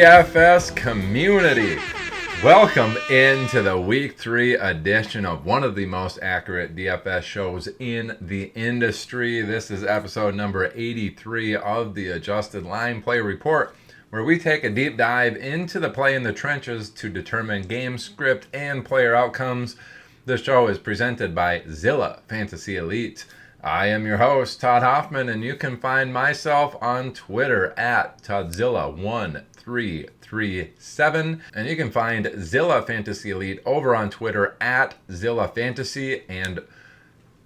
DFS community. Welcome into the week 3 edition of one of the most accurate DFS shows in the industry. This is episode number 83 of the Adjusted Line Play Report, where we take a deep dive into the play in the trenches to determine game script and player outcomes. This show is presented by Zilla Fantasy Elite. I am your host, Todd Hoffman, and you can find myself on Twitter at Todzilla1337. And you can find Zilla Fantasy Elite over on Twitter at Zilla Fantasy and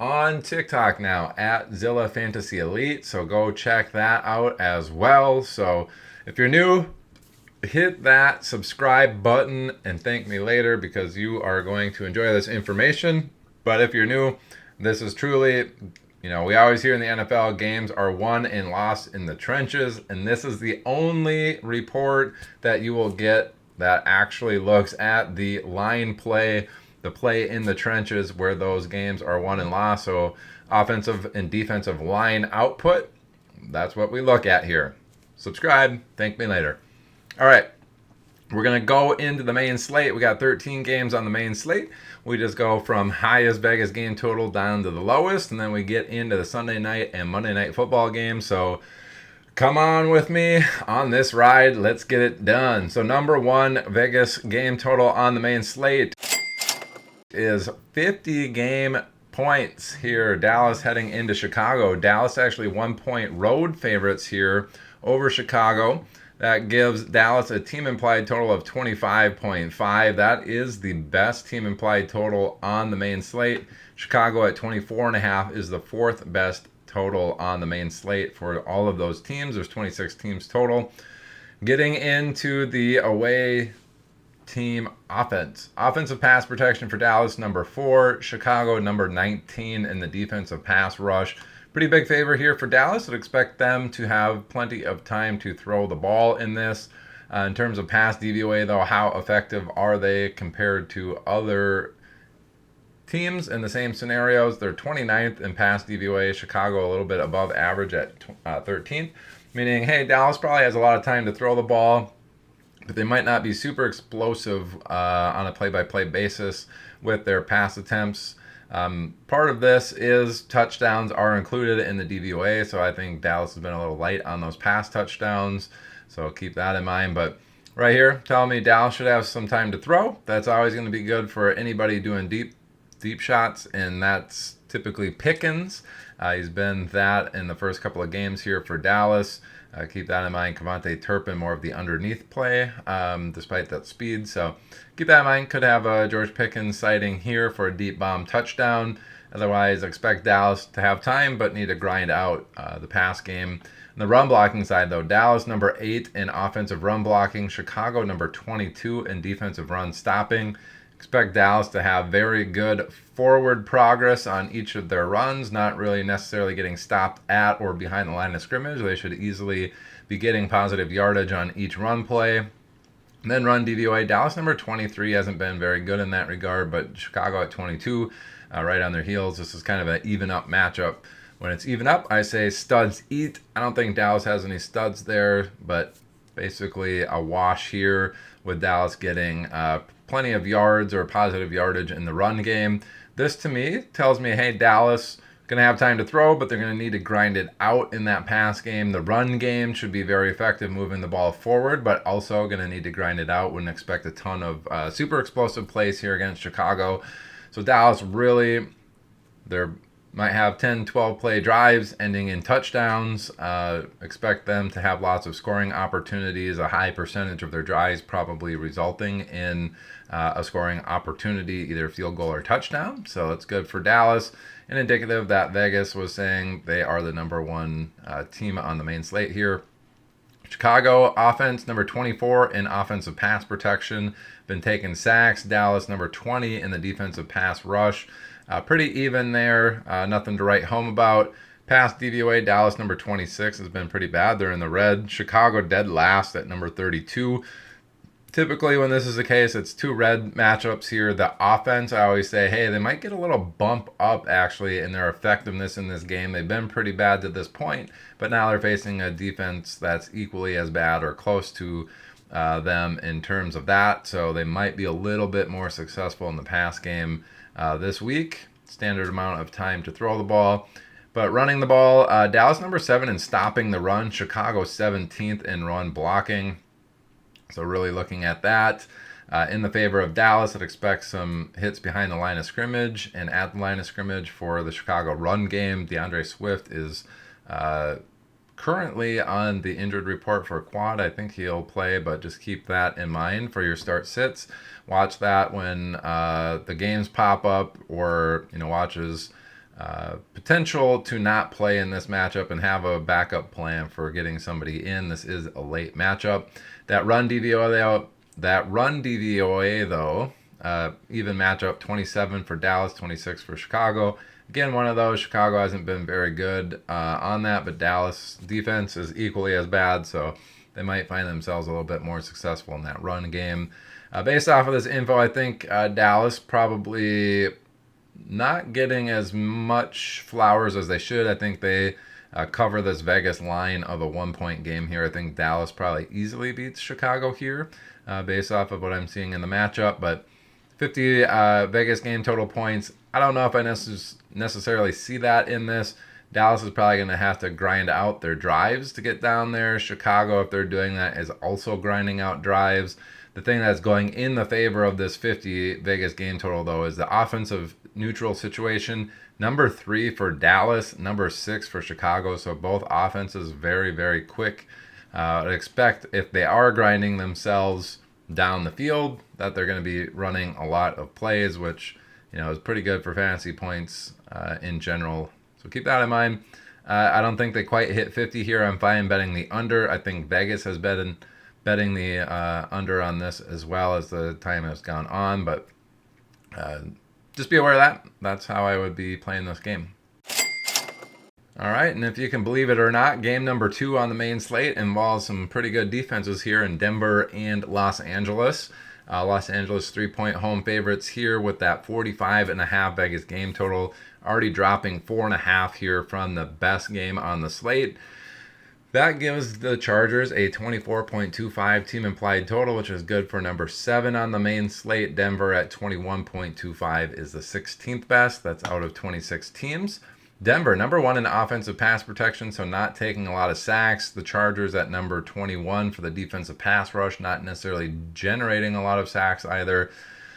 on TikTok now at Zilla Fantasy Elite. So go check that out as well. So if you're new, hit that subscribe button and thank me later because you are going to enjoy this information. But if you're new, this is truly... we always hear in the NFL games are won and lost in the trenches, and this is the only report that you will get that actually looks at the line play, the play in the trenches where those games are won and lost. So offensive and defensive line output, that's what we look at here. Subscribe, thank me later. All right. We're going to go into the main slate. We got 13 games on the main slate. We just go from highest Vegas game total down to the lowest, and then we get into the Sunday night and Monday night football games. So come on with me on this ride. Let's get it done. So number one Vegas game total on the main slate is 50 game points here. Dallas heading into Chicago. Dallas actually 1-point road favorites here over Chicago. That gives Dallas a team implied total of 25.5. That is the best team implied total on the main slate. Chicago at 24.5 is the fourth best total on the main slate for all of those teams. There's 26 teams total. Getting into the away team offense. Offensive pass protection for Dallas, number 4. Chicago, number 19 in the defensive pass rush. Pretty big favor here for Dallas. I'd expect them to have plenty of time to throw the ball in this. In terms of pass DVOA, though, how effective are they compared to other teams in the same scenarios? They're 29th in pass DVOA. Chicago a little bit above average at 13th. Meaning, hey, Dallas probably has a lot of time to throw the ball, but they might not be super explosive on a play-by-play basis with their pass attempts. Part of this is touchdowns are included in the DVOA, so I think Dallas has been a little light on those pass touchdowns, so keep that in mind. But right here, telling me Dallas should have some time to throw. That's always going to be good for anybody doing deep shots, and that's typically Pickens. He's been that in the first couple of games here for Dallas. Keep that in mind. Kevontae Turpin, more of the underneath play, despite that speed. So keep that in mind. Could have George Pickens sighting here for a deep bomb touchdown. Otherwise, expect Dallas to have time, but need to grind out the pass game. On the run blocking side, though, Dallas number 8 in offensive run blocking. Chicago number 22 in defensive run stopping. Expect Dallas to have very good forward progress on each of their runs, not really necessarily getting stopped at or behind the line of scrimmage. They should easily be getting positive yardage on each run play. And then run DVOA, Dallas number 23 hasn't been very good in that regard, but Chicago at 22, right on their heels. This is kind of an even up matchup. When it's even up, I say studs eat. I don't think Dallas has any studs there, but basically a wash here with Dallas getting plenty of yards or positive yardage in the run game. This to me tells me, hey, Dallas going to have time to throw, but they're going to need to grind it out in that pass game. The run game should be very effective moving the ball forward, but also going to need to grind it out. Wouldn't expect a ton of super explosive plays here against Chicago. So Dallas really, they're might have 10, 12 play drives ending in touchdowns. Expect them to have lots of scoring opportunities, a high percentage of their drives probably resulting in a scoring opportunity, either field goal or touchdown. So it's good for Dallas, and indicative that Vegas was saying they are the number 1 team on the main slate here. Chicago offense, number 24 in offensive pass protection, been taking sacks. Dallas, number 20 in the defensive pass rush. Pretty even there, nothing to write home about. Pass DVOA, Dallas number 26 has been pretty bad. They're in the red. Chicago dead last at number 32. Typically when this is the case, it's 2 red matchups here. The offense, I always say, hey, they might get a little bump up actually in their effectiveness in this game. They've been pretty bad to this point, but now they're facing a defense that's equally as bad or close to them in terms of that. So they might be a little bit more successful in the pass game this week. Standard amount of time to throw the ball. But running the ball, Dallas number 7 in stopping the run. Chicago 17th in run blocking. So really looking at that. In the favor of Dallas, I'd expect some hits behind the line of scrimmage and at the line of scrimmage for the Chicago run game. DeAndre Swift is currently on the injured report for a quad. I think he'll play, but just keep that in mind for your start sits. Watch that when the games pop up, or watches potential to not play in this matchup and have a backup plan for getting somebody in. This is a late matchup. That run DVOA though, even matchup, 27 for Dallas, 26 for Chicago. Again, one of those. Chicago hasn't been very good on that, but Dallas defense is equally as bad, so they might find themselves a little bit more successful in that run game. Based off of this info, I think Dallas probably not getting as much flowers as they should. I think they cover this Vegas line of a 1-point game here. I think Dallas probably easily beats Chicago here based off of what I'm seeing in the matchup. But 50 Vegas game total points, I don't know if I necessarily see that in this. Dallas is probably going to have to grind out their drives to get down there. Chicago, if they're doing that, is also grinding out drives. The thing that's going in the favor of this 50 Vegas game total, though, is the offensive neutral situation. Number 3 for Dallas, number 6 for Chicago. So both offenses very, very quick. I'd expect if they are grinding themselves down the field that they're going to be running a lot of plays, which is pretty good for fantasy points in general. So keep that in mind. I don't think they quite hit 50 here. I'm fine betting the under. I think Vegas has betting the under on this as well as the time has gone on. But just be aware of that. That's how I would be playing this game. All right, and if you can believe it or not, game number 2 on the main slate involves some pretty good defenses here in Denver and Los Angeles. Los Angeles 3-point home favorites here with that 45.5 Vegas game total, already dropping 4.5 here from the best game on the slate. That gives the Chargers a 24.25 team implied total, which is good for number 7 on the main slate. Denver at 21.25 is the 16th best. That's out of 26 teams. Denver, number 1 in offensive pass protection, so not taking a lot of sacks. The Chargers at number 21 for the defensive pass rush, not necessarily generating a lot of sacks either.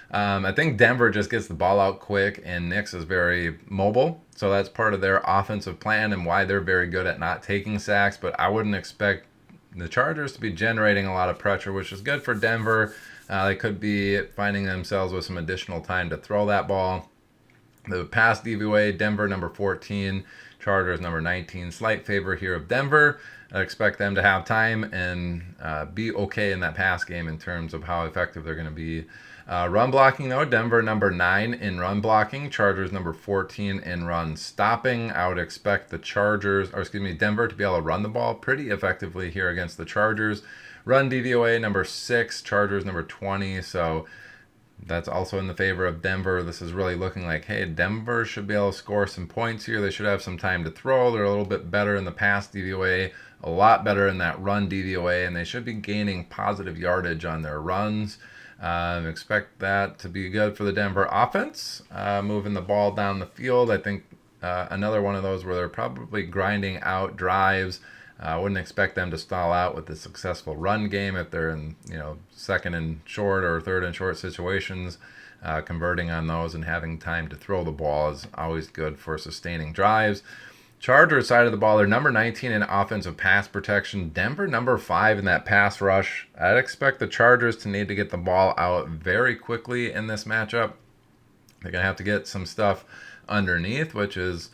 I think Denver just gets the ball out quick, and Nix is very mobile. So that's part of their offensive plan and why they're very good at not taking sacks. But I wouldn't expect the Chargers to be generating a lot of pressure, which is good for Denver. They could be finding themselves with some additional time to throw that ball. The pass DVOA, Denver number 14, Chargers number 19. Slight favor here of Denver. I expect them to have time and be okay in that pass game in terms of how effective they're going to be. Run blocking, though, Denver number 9 in run blocking, Chargers number 14 in run stopping. I would expect Denver to be able to run the ball pretty effectively here against the Chargers. Run DVOA number 6, Chargers number 20. So that's also in the favor of Denver. This is really looking like, hey, Denver should be able to score some points here. They should have some time to throw. They're a little bit better in the pass DVOA, a lot better in that run DVOA, and they should be gaining positive yardage on their runs. Expect that to be good for the Denver offense, moving the ball down the field. I think another one of those where they're probably grinding out drives. I wouldn't expect them to stall out with the successful run game if they're in, second and short or third and short situations. Converting on those and having time to throw the ball is always good for sustaining drives. Chargers side of the ball, they're number 19 in offensive pass protection. Denver number 5 in that pass rush. I'd expect the Chargers to need to get the ball out very quickly in this matchup. They're going to have to get some stuff underneath, which is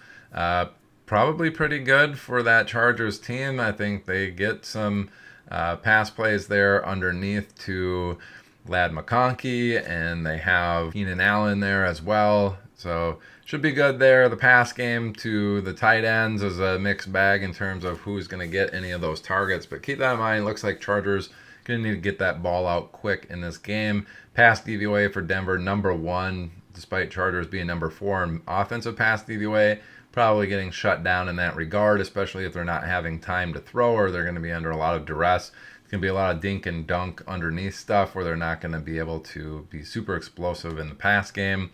probably pretty good for that Chargers team. I think they get some pass plays there underneath to Ladd McConkey, and they have Keenan Allen there as well. So should be good there. The pass game to the tight ends is a mixed bag in terms of who's going to get any of those targets. But keep that in mind. It looks like Chargers going to need to get that ball out quick in this game. Pass DVOA for Denver, number 1, despite Chargers being number 4 in offensive pass DVOA. Probably getting shut down in that regard, especially if they're not having time to throw or they're going to be under a lot of duress. It's going to be a lot of dink and dunk underneath stuff where they're not going to be able to be super explosive in the pass game.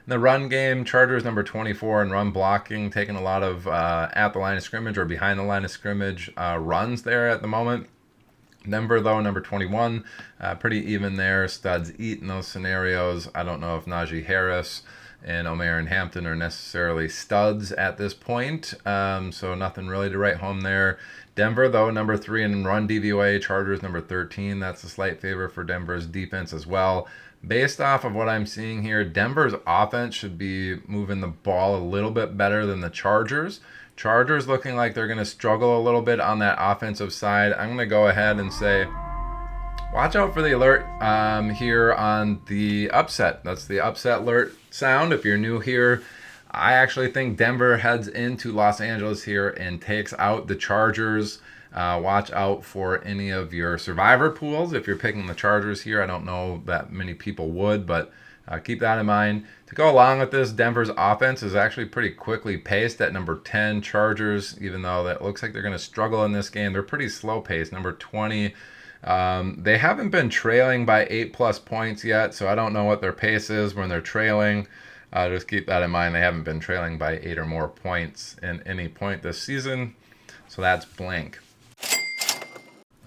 In the run game, Chargers number 24 in run blocking, taking a lot of at the line of scrimmage or behind the line of scrimmage runs there at the moment. Denver, though, number 21, pretty even there. Studs eat in those scenarios. I don't know if Najee Harris and Omer and Hampton are necessarily studs at this point, so nothing really to write home there. Denver, though, number 3 in run DVOA. Chargers, number 13. That's a slight favor for Denver's defense as well. Based off of what I'm seeing here, Denver's offense should be moving the ball a little bit better than the Chargers. Chargers looking like they're going to struggle a little bit on that offensive side. I'm going to go ahead and say, watch out for the alert here on the upset. That's the upset alert sound. If you're new here, I actually think Denver heads into Los Angeles here and takes out the Chargers. Watch out for any of your survivor pools if you're picking the Chargers here. I don't know that many people would, but keep that in mind. To go along with this, Denver's offense is actually pretty quickly paced at number 10. Chargers, even though that looks like they're going to struggle in this game, they're pretty slow paced. Number 20. They haven't been trailing by 8+ points yet, so I don't know what their pace is when they're trailing. Just keep that in mind. They haven't been trailing by 8 or more points in any point this season, so that's blank.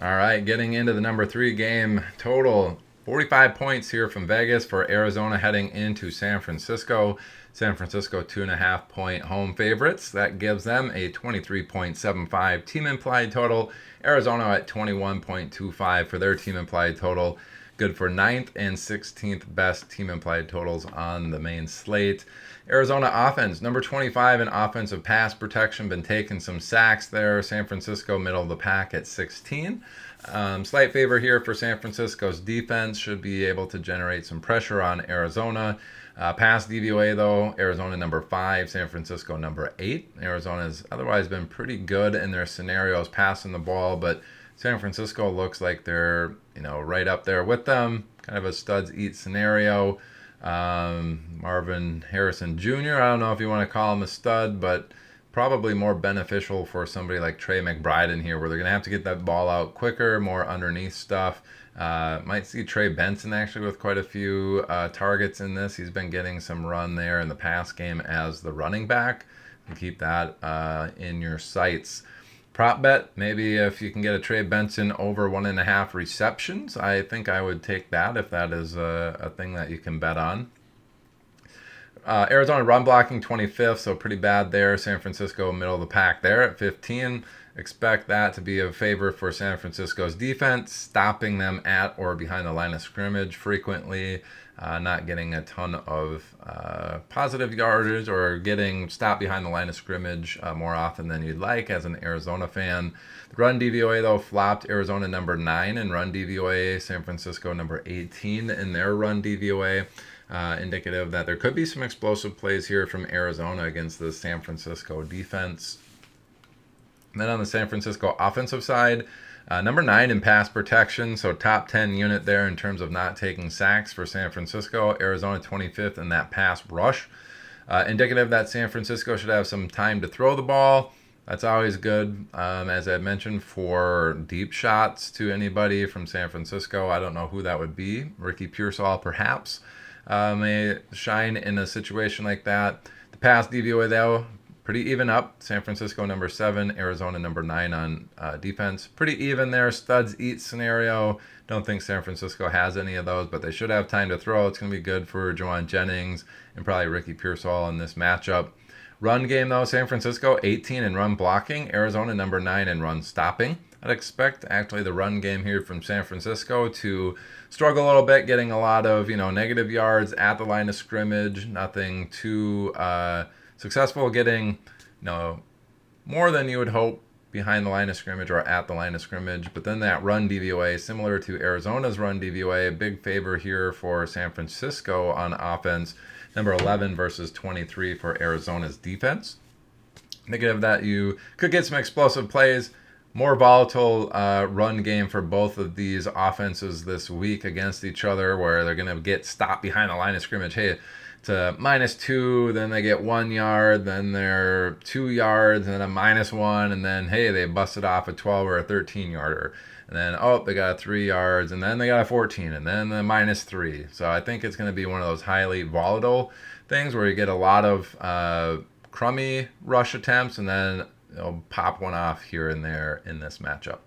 All right, getting into the number 3 game total. 45 points here from Vegas for Arizona heading into San Francisco. San Francisco 2.5 point home favorites. That gives them a 23.75 team implied total. Arizona at 21.25 for their team implied total. Good for 9th and 16th best team implied totals on the main slate. Arizona offense, number 25 in offensive pass protection, been taking some sacks there. San Francisco, middle of the pack at 16. Slight favor here for San Francisco's defense. Should be able to generate some pressure on Arizona. Pass DVOA, though, Arizona number 5, San Francisco number 8. Arizona's otherwise been pretty good in their scenarios passing the ball, but San Francisco looks like they're right up there with them. Kind of a studs eat scenario. Marvin Harrison Jr., I don't know if you want to call him a stud, but probably more beneficial for somebody like Trey McBride in here, where they're going to have to get that ball out quicker, more underneath stuff. Might see Trey Benson actually with quite a few targets in this. He's been getting some run there in the pass game as the running back. And keep that in your sights. Prop bet, maybe if you can get a Trey Benson over 1.5 receptions, I think I would take that if that is a thing that you can bet on. Arizona run blocking 25th, so pretty bad there. San Francisco middle of the pack there at 15. Expect that to be a favor for San Francisco's defense, stopping them at or behind the line of scrimmage frequently, not getting a ton of positive yardage or getting stopped behind the line of scrimmage more often than you'd like as an Arizona fan. The run DVOA, though, flopped. Arizona number 9 in run DVOA, San Francisco number 18 in their run DVOA. Indicative that there could be some explosive plays here from Arizona against the San Francisco defense. And then on the San Francisco offensive side, number 9 in pass protection, so top 10 unit there in terms of not taking sacks for San Francisco. Arizona 25th in that pass rush. Indicative that San Francisco should have some time to throw the ball. That's always good, as I mentioned, for deep shots to anybody from San Francisco. I don't know who that would be. Ricky Pearsall, perhaps, may shine in a situation like that. The pass DVOA, though, pretty even up. San Francisco number 7, Arizona number 9 on defense. Pretty even there. Studs eat scenario. Don't think San Francisco has any of those, but they should have time to throw. It's going to be good for Juwan Jennings and probably Ricky Pearsall in this matchup. Run game, though, San Francisco 18 in run blocking. Arizona number 9 in run stopping. I'd expect actually the run game here from San Francisco to struggle a little bit, getting a lot of negative yards at the line of scrimmage. Nothing too successful getting more than you would hope behind the line of scrimmage or at the line of scrimmage. But then that run DVOA, similar to Arizona's run DVOA, a big favor here for San Francisco on offense. Number 11 versus 23 for Arizona's defense. Negative that you could get some explosive plays. More volatile run game for both of these offenses this week against each other, where they're going to get stopped behind the line of scrimmage. Hey, it's a -2, then they get 1 yard, then they're 2 yards, and then a -1, and then, hey, they busted off a 12 or a 13 yarder. And then, oh, they got 3 yards, and then they got a 14, and then the -3. So I think it's going to be one of those highly volatile things where you get a lot of crummy rush attempts, and then it'll pop one off here and there in this matchup.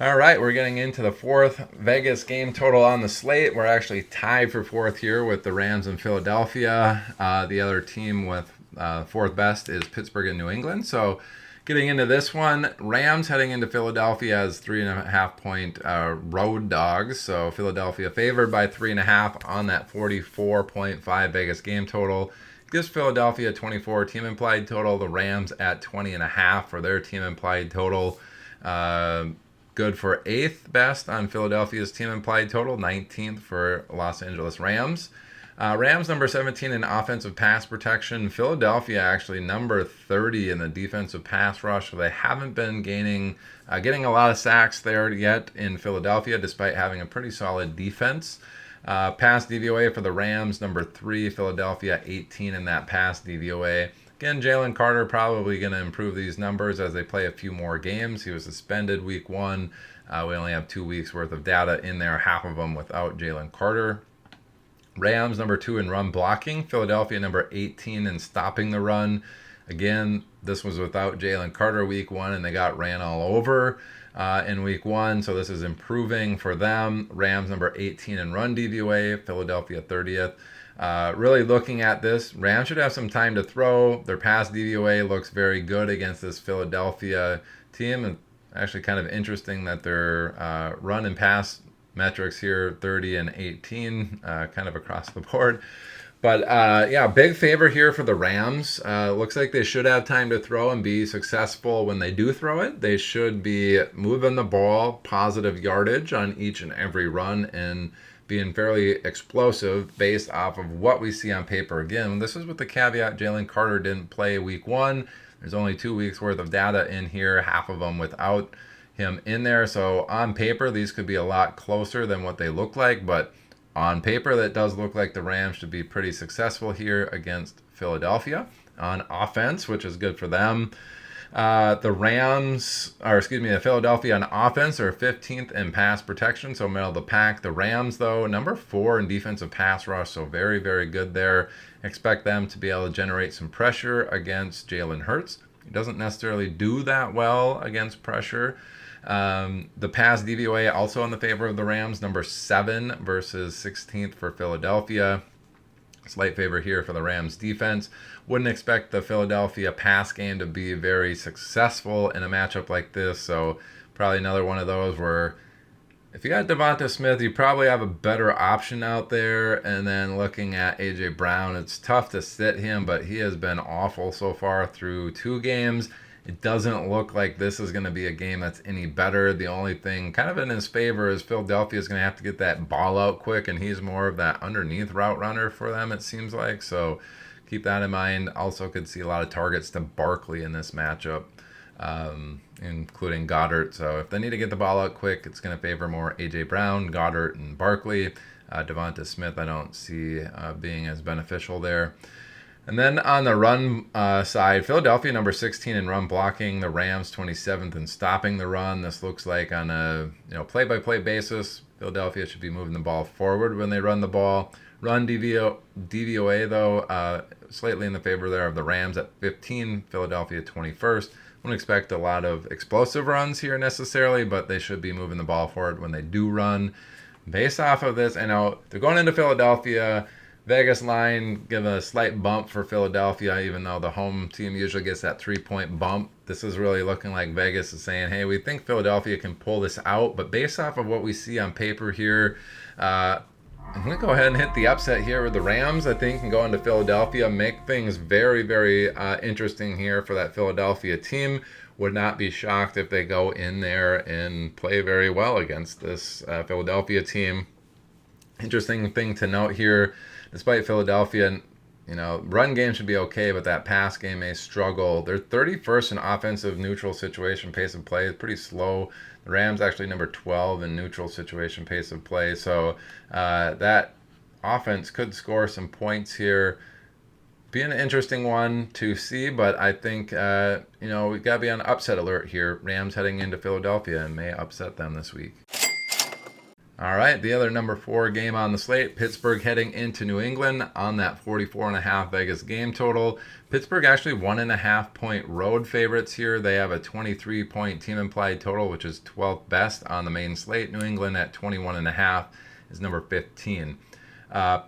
All right, we're getting into the fourth Vegas game total on the slate. We're actually tied for fourth here with the Rams in Philadelphia. The other team with fourth best is Pittsburgh and New England. So getting into this one, Rams heading into Philadelphia as 3.5-point road dogs. So Philadelphia favored by 3.5 on that 44.5 Vegas game total. Gives Philadelphia 24 team implied total. The Rams at 20.5 for their team implied total. Good for 8th best on Philadelphia's team implied total, 19th for Los Angeles Rams. Rams number 17 in offensive pass protection. Philadelphia actually number 30 in the defensive pass rush. So they haven't been getting a lot of sacks there yet in Philadelphia, despite having a pretty solid defense. Pass DVOA for the Rams, number 3. Philadelphia 18 in that pass DVOA. Again, Jalen Carter probably going to improve these numbers as they play a few more games. He was suspended week 1. We only have 2 weeks worth of data in there, half of them without Jalen Carter. Rams number 2 in run blocking. Philadelphia number 18 in stopping the run. Again, this was without Jalen Carter week 1, and they got ran all over in week 1. So this is improving for them. Rams number 18 in run DVOA. Philadelphia 30th. Really looking at this, Rams should have some time to throw. Their pass DVOA looks very good against this Philadelphia team. And actually kind of interesting that their run and pass metrics here, 30 and 18, kind of across the board. But yeah, big favor here for the Rams. Looks like they should have time to throw and be successful when they do throw it. They should be moving the ball, positive yardage on each and every run, and being fairly explosive based off of what we see on paper. Again, this is with the caveat Jalen Carter didn't play week 1. There's only 2 weeks worth of data in here, half of them without him in there. So on paper, these could be a lot closer than what they look like, but on paper, that does look like the Rams should be pretty successful here against Philadelphia on offense, which is good for them. The Philadelphia on offense are 15th in pass protection, so middle of the pack. The Rams, though, number 4 in defensive pass rush, so very, very good there. Expect them to be able to generate some pressure against Jalen Hurts. He doesn't necessarily do that well against pressure. The pass DVOA also in the favor of the Rams, number 7 versus 16th for Philadelphia. Slight favor here for the Rams defense. Wouldn't expect the Philadelphia pass game to be very successful in a matchup like this. So probably another one of those where if you got Devonta Smith, you probably have a better option out there. And then looking at A.J. Brown, it's tough to sit him, but he has been awful so far through 2 games. It doesn't look like this is going to be a game that's any better. The only thing kind of in his favor is Philadelphia is going to have to get that ball out quick, and he's more of that underneath route runner for them, it seems like. So keep that in mind. Also could see a lot of targets to Barkley in this matchup, including Goddard. So if they need to get the ball out quick, it's going to favor more A.J. Brown, Goddard, and Barkley. Devonta Smith I don't see being as beneficial there. And then on the run side, Philadelphia number 16 in run blocking, the Rams 27th in stopping the run. This looks like on a play-by-play basis, Philadelphia should be moving the ball forward when they run the ball. Run DVOA, though, slightly in the favor there of the Rams at 15, Philadelphia 21st. Wouldn't expect a lot of explosive runs here necessarily, but they should be moving the ball forward when they do run. Based off of this, I know they're going into Philadelphia. Vegas line give a slight bump for Philadelphia, even though the home team usually gets that 3-point bump. This is really looking like Vegas is saying, hey, we think Philadelphia can pull this out. But based off of what we see on paper here, I'm going to go ahead and hit the upset here with the Rams, I think, and go into Philadelphia. Make things very, very interesting here for that Philadelphia team. Would not be shocked if they go in there and play very well against this Philadelphia team. Interesting thing to note here, despite Philadelphia, run game should be okay, but that pass game may struggle. They're 31st in offensive neutral situation pace of play. It's pretty slow. The Rams actually number 12 in neutral situation pace of play. So that offense could score some points here. Be an interesting one to see, but I think, we've got to be on upset alert here. Rams heading into Philadelphia and may upset them this week. All right, the other number 4 game on the slate, Pittsburgh heading into New England on that 44.5 Vegas game total. Pittsburgh actually 1.5 point road favorites here. They have a 23-point team implied total, which is 12th best on the main slate. New England at 21.5 is number 15.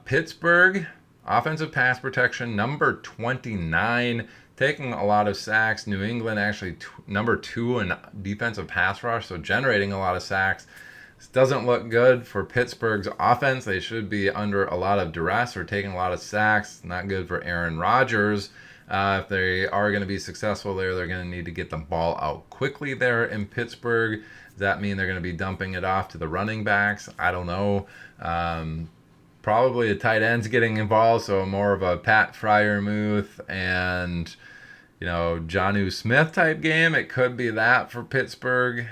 Pittsburgh, offensive pass protection, number 29, taking a lot of sacks. New England actually number 2 in defensive pass rush, so generating a lot of sacks. This doesn't look good for Pittsburgh's offense. They should be under a lot of duress or taking a lot of sacks. Not good for Aaron Rodgers. If they are going to be successful there, they're going to need to get the ball out quickly there in Pittsburgh. Does that mean they're going to be dumping it off to the running backs? I don't know. Probably a tight end's getting involved, so more of a Pat Freiermuth and Jonnu Smith type game. It could be that for Pittsburgh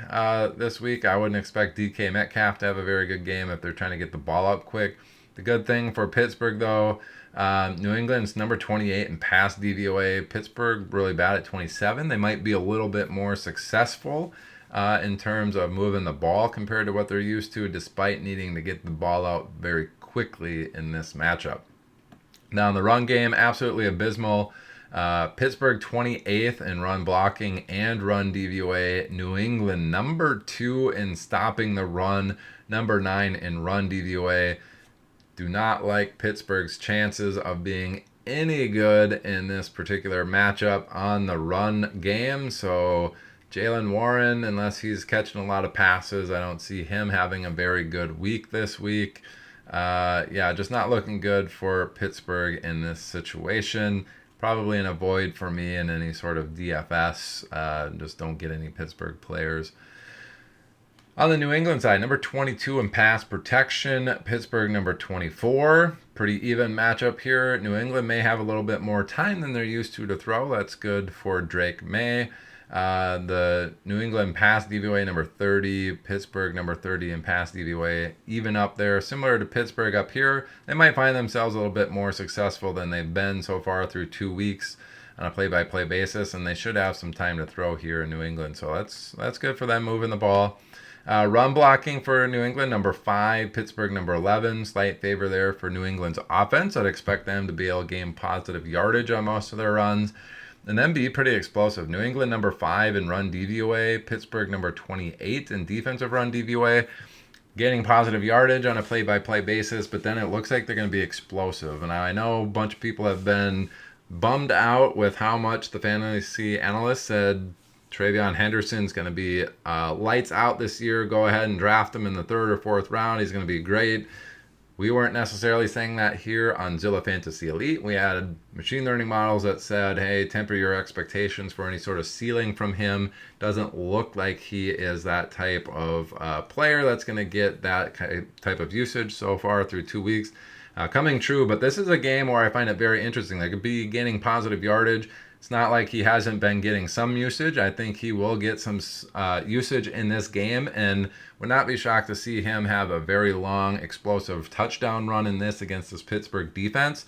this week. I wouldn't expect DK Metcalf to have a very good game if they're trying to get the ball up quick. The good thing for Pittsburgh, though, New England's number 28 in pass DVOA. Pittsburgh really bad at 27. They might be a little bit more successful in terms of moving the ball compared to what they're used to, despite needing to get the ball out very quickly in this matchup. Now, in the run game, absolutely abysmal. Pittsburgh 28th in run blocking and run DVOA. New England number 2 in stopping the run, number 9 in run DVOA. Do not like Pittsburgh's chances of being any good in this particular matchup on the run game. So Jaylen Warren, unless he's catching a lot of passes, I don't see him having a very good week this week. Just not looking good for Pittsburgh in this situation. Probably an avoid for me in any sort of DFS. Just don't get any Pittsburgh players. On the New England side, number 22 in pass protection, Pittsburgh number 24. Pretty even matchup here. New England may have a little bit more time than they're used to throw. That's good for Drake May. The New England pass DVOA number 30, Pittsburgh number 30 in pass DVOA, even up there. Similar to Pittsburgh up here, they might find themselves a little bit more successful than they've been so far through 2 weeks on a play-by-play basis, and they should have some time to throw here in New England. So that's good for them moving the ball. Run blocking for New England, number 5, Pittsburgh number 11. Slight favor there for New England's offense. I'd expect them to be able to gain positive yardage on most of their runs and then be pretty explosive. New England number 5 in run DVOA, Pittsburgh number 28 in defensive run DVOA, gaining positive yardage on a play-by-play basis, but then it looks like they're going to be explosive. And I know a bunch of people have been bummed out with how much the fantasy analysts said TreVeyon Henderson's going to be lights out this year. Go ahead and draft him in the 3rd or 4th round. He's going to be great. We weren't necessarily saying that here on Zilla Fantasy Elite. We had machine learning models that said, hey, temper your expectations for any sort of ceiling from him. Doesn't look like he is that type of player that's going to get that type of usage so far through 2 weeks. Coming true, but this is a game where I find it very interesting. They could be gaining positive yardage. It's not like he hasn't been getting some usage. I think he will get some usage in this game, and would not be shocked to see him have a very long, explosive touchdown run in this against this Pittsburgh defense.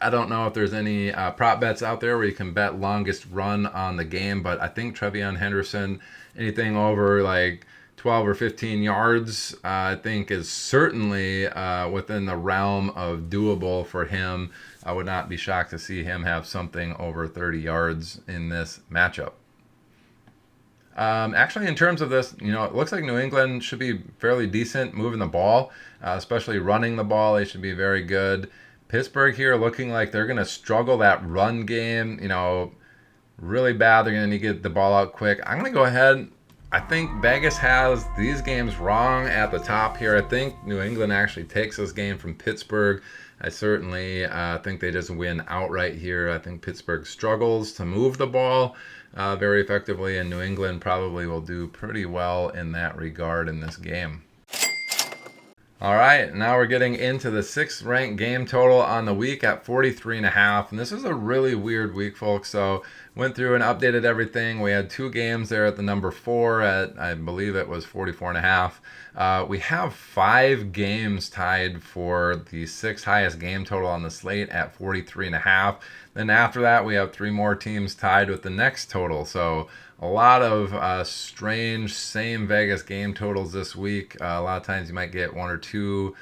I don't know if there's any prop bets out there where you can bet longest run on the game, but I think TreVeyon Henderson, anything over like 12 or 15 yards, I think is certainly within the realm of doable for him. I would not be shocked to see him have something over 30 yards in this matchup. Actually, in terms of this, it looks like New England should be fairly decent moving the ball, especially running the ball. They should be very good. Pittsburgh here looking like they're going to struggle that run game, really bad. They're going to need to get the ball out quick. I'm going to go ahead. I think Vegas has these games wrong at the top here. I think New England actually takes this game from Pittsburgh. I certainly think they just win outright here. I think Pittsburgh struggles to move the ball very effectively, and New England probably will do pretty well in that regard in this game. All right, now we're getting into the 6th ranked game total on the week at 43.5. And this is a really weird week, folks. So went through and updated everything. We had 2 games there at the number 4 at, I believe it was 44.5. We have 5 games tied for the 6th highest game total on the slate at 43.5. Then after that, we have 3 more teams tied with the next total. So a lot of strange same Vegas game totals this week. A lot of times you might get 1 or 2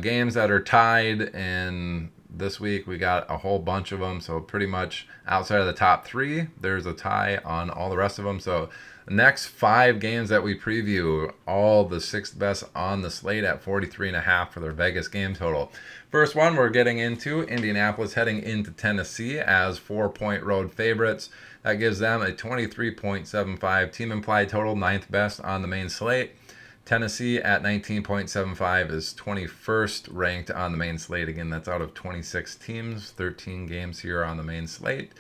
games that are tied, and this week we got a whole bunch of them. So pretty much outside of the top 3, there's a tie on all the rest of them. So the next 5 games that we preview, all the 6th best on the slate at 43.5 for their Vegas game total. First one we're getting into, Indianapolis heading into Tennessee as 4-point road favorites. That gives them a 23.75 team implied total, 9th best on the main slate. Tennessee at 19.75 is 21st ranked on the main slate. Again, that's out of 26 teams, 13 games here on the main slate.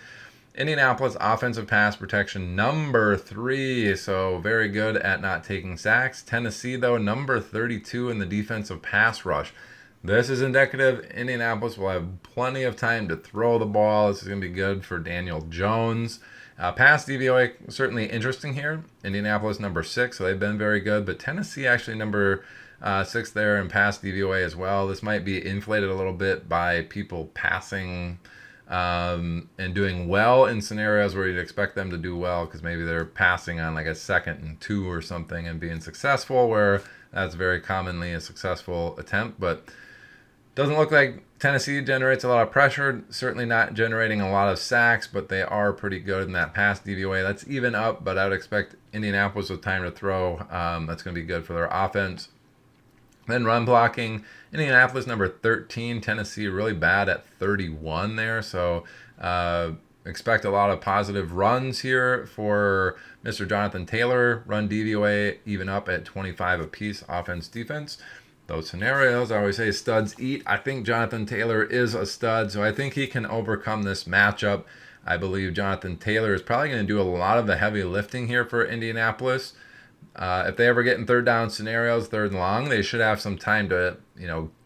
Indianapolis offensive pass protection number 3, so very good at not taking sacks. Tennessee, though, number 32 in the defensive pass rush. This is indicative. Indianapolis will have plenty of time to throw the ball. This is going to be good for Daniel Jones. Pass DVOA, certainly interesting here. Indianapolis number 6, so they've been very good. But Tennessee actually number 6 there in pass DVOA as well. This might be inflated a little bit by people passing and doing well in scenarios where you'd expect them to do well, because maybe they're passing on like a 2nd and 2 or something and being successful, where that's very commonly a successful attempt. But doesn't look like Tennessee generates a lot of pressure, certainly not generating a lot of sacks, but they are pretty good in that pass DVOA. That's even up, but I would expect Indianapolis with time to throw. That's going to be good for their offense. Then run blocking, Indianapolis number 13, Tennessee really bad at 31 there. So expect a lot of positive runs here for Mr. Jonathan Taylor. Run DVOA even up at 25 apiece, offense, defense. Those scenarios, I always say studs eat. I think Jonathan Taylor is a stud, so I think he can overcome this matchup. I believe Jonathan Taylor is probably going to do a lot of the heavy lifting here for Indianapolis. If they ever get in 3rd down scenarios, 3rd and long, they should have some time to,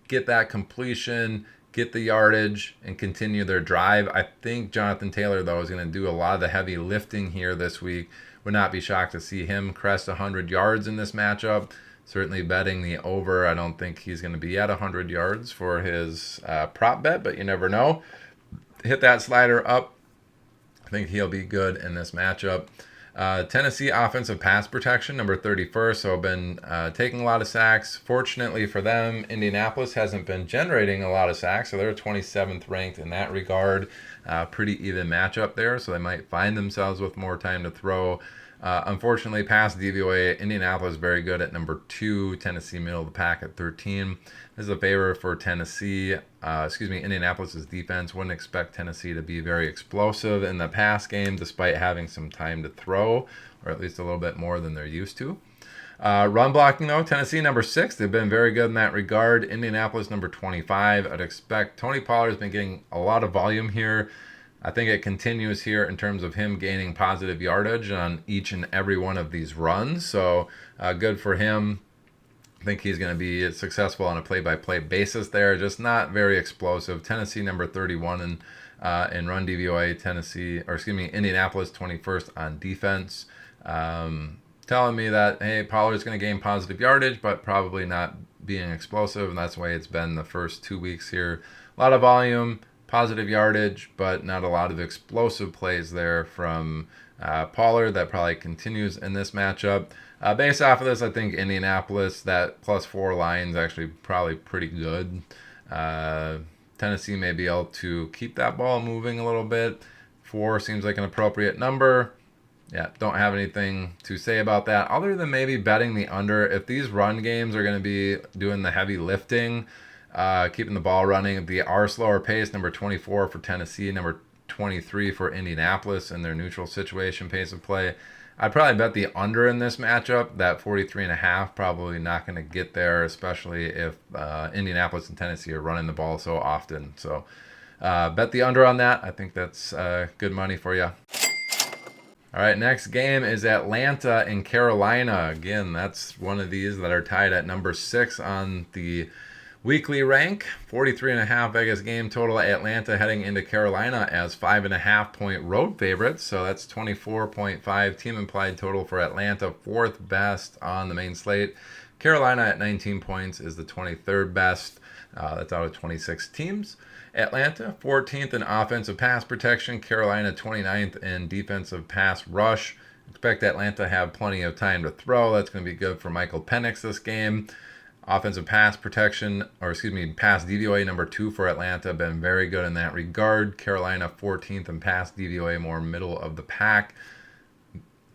get that completion, get the yardage, and continue their drive. I think Jonathan Taylor, though, is going to do a lot of the heavy lifting here this week. Would not be shocked to see him crest 100 yards in this matchup. Certainly betting the over. I don't think he's going to be at 100 yards for his prop bet, but you never know. Hit that slider up. I think he'll be good in this matchup. Tennessee offensive pass protection, number 31st, so been taking a lot of sacks. Fortunately for them, Indianapolis hasn't been generating a lot of sacks, so they're 27th ranked in that regard. Pretty even matchup there, so they might find themselves with more time to throw. Unfortunately, pass DVOA, Indianapolis very good at number 2, Tennessee middle of the pack at 13. This is a favor for Tennessee. Indianapolis's defense. Wouldn't expect Tennessee to be very explosive in the pass game, despite having some time to throw, or at least a little bit more than they're used to. Run blocking, though, Tennessee number 6. They've been very good in that regard. Indianapolis number 25. I'd expect Tony Pollard's been getting a lot of volume here. I think it continues here in terms of him gaining positive yardage on each and every one of these runs. So good for him. I think he's going to be successful on a play-by-play basis there. Just not very explosive. Tennessee number 31 in run DVOA. Indianapolis 21st on defense. Telling me that, hey, Pollard's going to gain positive yardage, but probably not being explosive. And that's the way it's been the first 2 weeks here. A lot of volume, positive yardage, but not a lot of explosive plays there from Pollard. That probably continues in this matchup. Based off of this, I think Indianapolis, that +4 line is actually probably pretty good. Tennessee may be able to keep that ball moving a little bit. 4 seems like an appropriate number. Yeah, don't have anything to say about that other than maybe betting the under. If these run games are going to be doing the heavy lifting, keeping the ball running, they are slower pace. Number 24 for Tennessee, number 23 for Indianapolis in their neutral situation pace of play. I'd probably bet the under in this matchup. That 43.5 probably not going to get there, especially if Indianapolis and Tennessee are running the ball so often. So bet the under on that. I think that's good money for you. All right, next game is Atlanta and Carolina. Again, that's one of these that are tied at number 6 on the weekly rank. 43.5 Vegas game total. Atlanta heading into Carolina as 5.5 point road favorites. So that's 24.5 team implied total for Atlanta, 4th best on the main slate. Carolina at 19 points is the 23rd best. That's out of 26 teams. Atlanta, 14th in offensive pass protection. Carolina, 29th in defensive pass rush. Expect Atlanta to have plenty of time to throw. That's going to be good for Michael Penix this game. Offensive pass protection, pass DVOA number 2 for Atlanta. Been very good in that regard. Carolina, 14th in pass DVOA, more middle of the pack.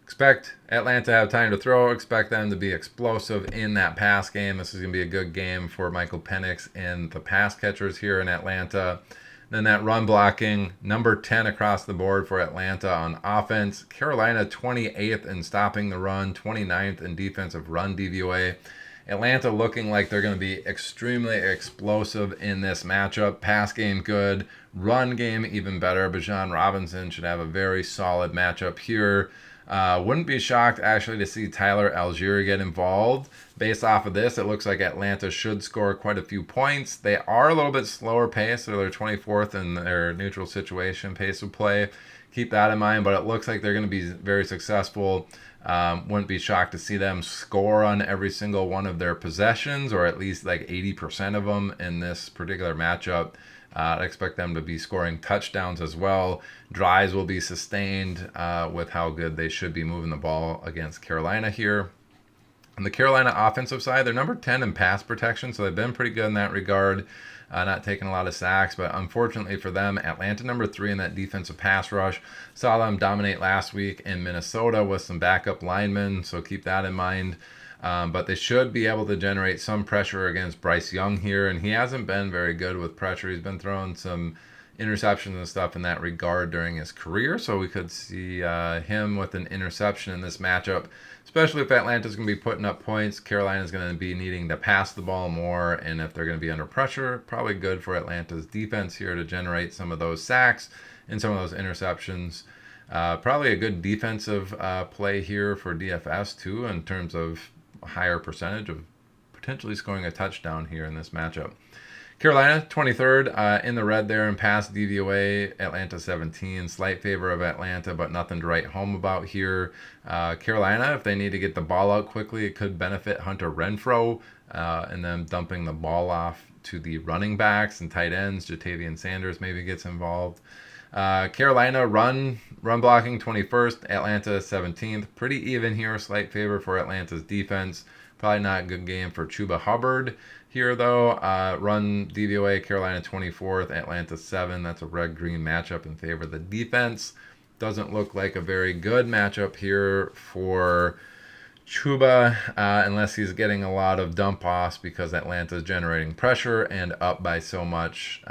Expect Atlanta to have time to throw. Expect them to be explosive in that pass game. This is going to be a good game for Michael Penix and the pass catchers here in Atlanta. Then that run blocking, number 10 across the board for Atlanta on offense. Carolina 28th in stopping the run, 29th in defensive run DVOA. Atlanta looking like they're going to be extremely explosive in this matchup. Pass game good, run game even better. Bijan Robinson should have a very solid matchup here. Wouldn't be shocked actually to see Tyler Algier get involved. Based off of this, it looks like Atlanta should score quite a few points. They are a little bit slower pace, so they're 24th in their neutral situation pace of play. Keep that in mind, but it looks like they're going to be very successful. Wouldn't be shocked to see them score on every single one of their possessions, or at least like 80% of them in this particular matchup. I expect them to be scoring touchdowns as well. Drives will be sustained with how good they should be moving the ball against Carolina here. On the Carolina offensive side, they're number 10 in pass protection, so they've been pretty good in that regard. Not taking a lot of sacks, but unfortunately for them, Atlanta number 3 in that defensive pass rush. Saw them dominate last week in Minnesota with some backup linemen, so keep that in mind. But they should be able to generate some pressure against Bryce Young here, and he hasn't been very good with pressure. He's been throwing some interceptions and stuff in that regard during his career, so we could see him with an interception in this matchup, especially if Atlanta's going to be putting up points. Carolina's going to be needing to pass the ball more, and if they're going to be under pressure, probably good for Atlanta's defense here to generate some of those sacks and some of those interceptions. Probably a good defensive play here for DFS too, in terms of higher percentage of potentially scoring a touchdown here in this matchup. Carolina 23rd in the red there in pass DVOA. Atlanta 17, slight favor of Atlanta, but nothing to write home about here. Carolina, if they need to get the ball out quickly, it could benefit Hunter Renfrow and then dumping the ball off to the running backs and tight ends. Jatavian Sanders maybe gets involved. Carolina run blocking 21st, Atlanta 17th. Pretty even here, slight favor for Atlanta's defense. Probably not a good game for Chuba Hubbard here though. Run DVOA, Carolina 24th, Atlanta 7. That's a red-green matchup in favor of the defense. Doesn't look like a very good matchup here for Chuba unless he's getting a lot of dump offs because Atlanta's generating pressure and up by so much.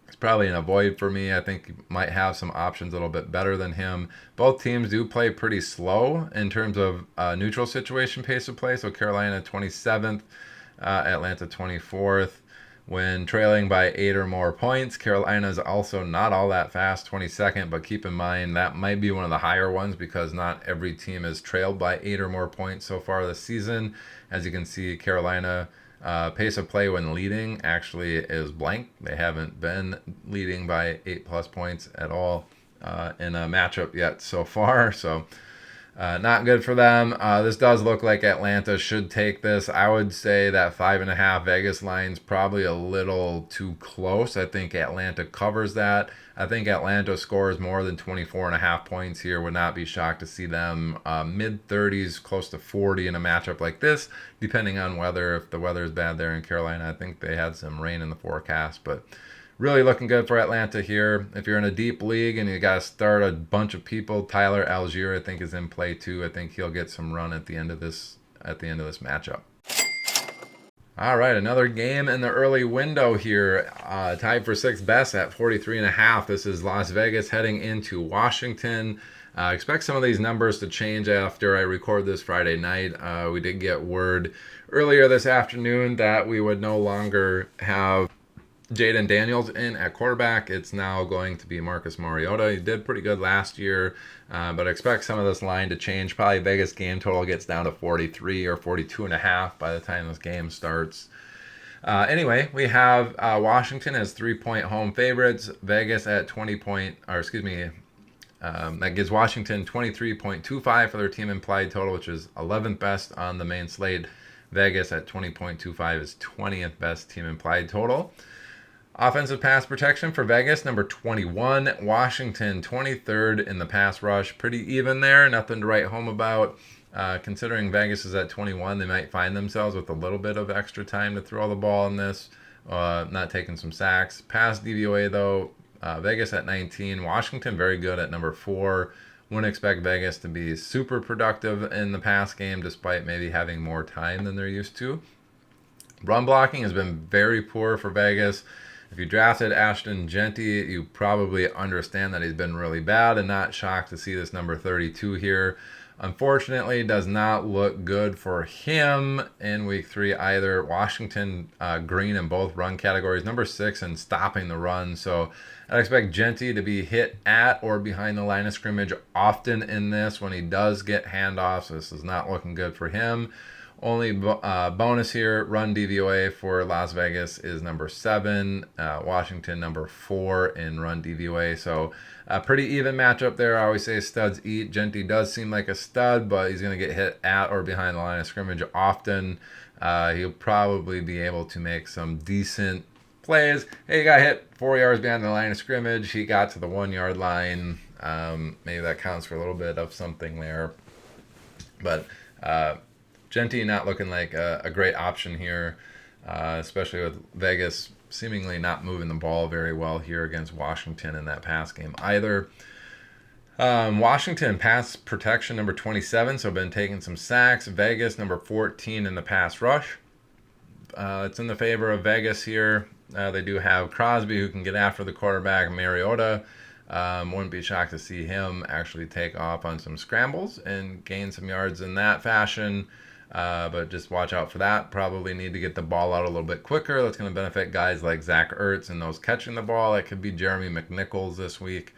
It's probably an avoid for me. I think you might have some options a little bit better than him. Both teams do play pretty slow in terms of neutral situation pace of play. So Carolina 27th, Atlanta 24th. When trailing by 8 or more points, Carolina is also not all that fast, 22nd, but keep in mind that might be one of the higher ones because not every team has trailed by 8 or more points so far this season. As you can see, Carolina pace of play when leading actually is blank. They haven't been leading by 8+ points at all in a matchup yet so far. So not good for them. This does look like Atlanta should take this. I would say that 5.5 Vegas line's probably a little too close. I think Atlanta covers that. I think Atlanta scores more than 24.5 points here. Would not be shocked to see them mid-30s, close to 40 in a matchup like this, depending on weather. If the weather is bad there in Carolina, I think they had some rain in the forecast, but really looking good for Atlanta here. If you're in a deep league and you got to start a bunch of people, Tyler Algier I think is in play too. I think he'll get some run at the end of this matchup. All right, another game in the early window here. Tied for 6th best at 43.5. This is Las Vegas heading into Washington. Expect some of these numbers to change after I record this Friday night. We did get word earlier this afternoon that we would no longer have Jaden Daniels in at quarterback. It's now going to be Marcus Mariota. He did pretty good last year, but I expect some of this line to change. Probably Vegas game total gets down to 43 or 42.5 by the time this game starts. Anyway, we have Washington as 3-point home favorites. Vegas at 20 point, or excuse me, that gives Washington 23.25 for their team implied total, which is 11th best on the main slate. Vegas at 20.25 is 20th best team implied total. Offensive pass protection for Vegas, number 21. Washington, 23rd in the pass rush. Pretty even there. Nothing to write home about. Considering Vegas is at 21, they might find themselves with a little bit of extra time to throw the ball in this. Not taking some sacks. Pass DVOA, though, Vegas at 19. Washington, very good at number 4. Wouldn't expect Vegas to be super productive in the pass game, despite maybe having more time than they're used to. Run blocking has been very poor for Vegas. If you drafted Ashton Jeanty, you probably understand that he's been really bad, and not shocked to see this number 32 here. Unfortunately, does not look good for him in week 3 either. Washington green in both run categories, number 6 in stopping the run. So I expect Jeanty to be hit at or behind the line of scrimmage often in this when he does get handoffs. This is not looking good for him. Only bonus here, run DVOA for Las Vegas is number 7. Washington number 4 in run DVOA. So a pretty even matchup there. I always say studs eat. Jeanty does seem like a stud, but he's going to get hit at or behind the line of scrimmage often. He'll probably be able to make some decent plays. Hey, he got hit 4 yards behind the line of scrimmage. He got to the 1 yard line. Maybe that counts for a little bit of something there. But Jeanty not looking like a great option here, especially with Vegas seemingly not moving the ball very well here against Washington in that pass game either. Washington pass protection number 27, so been taking some sacks. Vegas number 14 in the pass rush. It's in the favor of Vegas here. They do have Crosby who can get after the quarterback. Mariota, wouldn't be shocked to see him actually take off on some scrambles and gain some yards in that fashion. But just watch out for that. Probably need to get the ball out a little bit quicker. That's going to benefit guys like Zach Ertz and those catching the ball. It could be Jeremy McNichols this week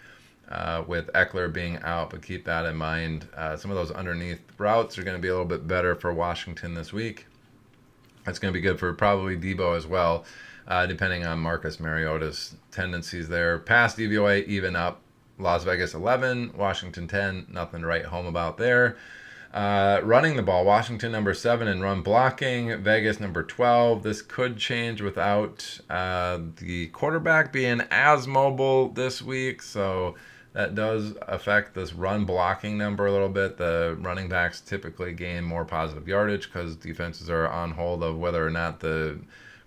with Eckler being out, but keep that in mind. Some of those underneath routes are going to be a little bit better for Washington this week. That's going to be good for probably Debo as well, depending on Marcus Mariota's tendencies there. Pass DVOA even up. Las Vegas 11, Washington 10. Nothing to write home about there. Running the ball, Washington number 7 in run blocking, Vegas number 12. This could change without the quarterback being as mobile this week, so that does affect this run blocking number a little bit. The running backs typically gain more positive yardage because defenses are on hold of whether or not the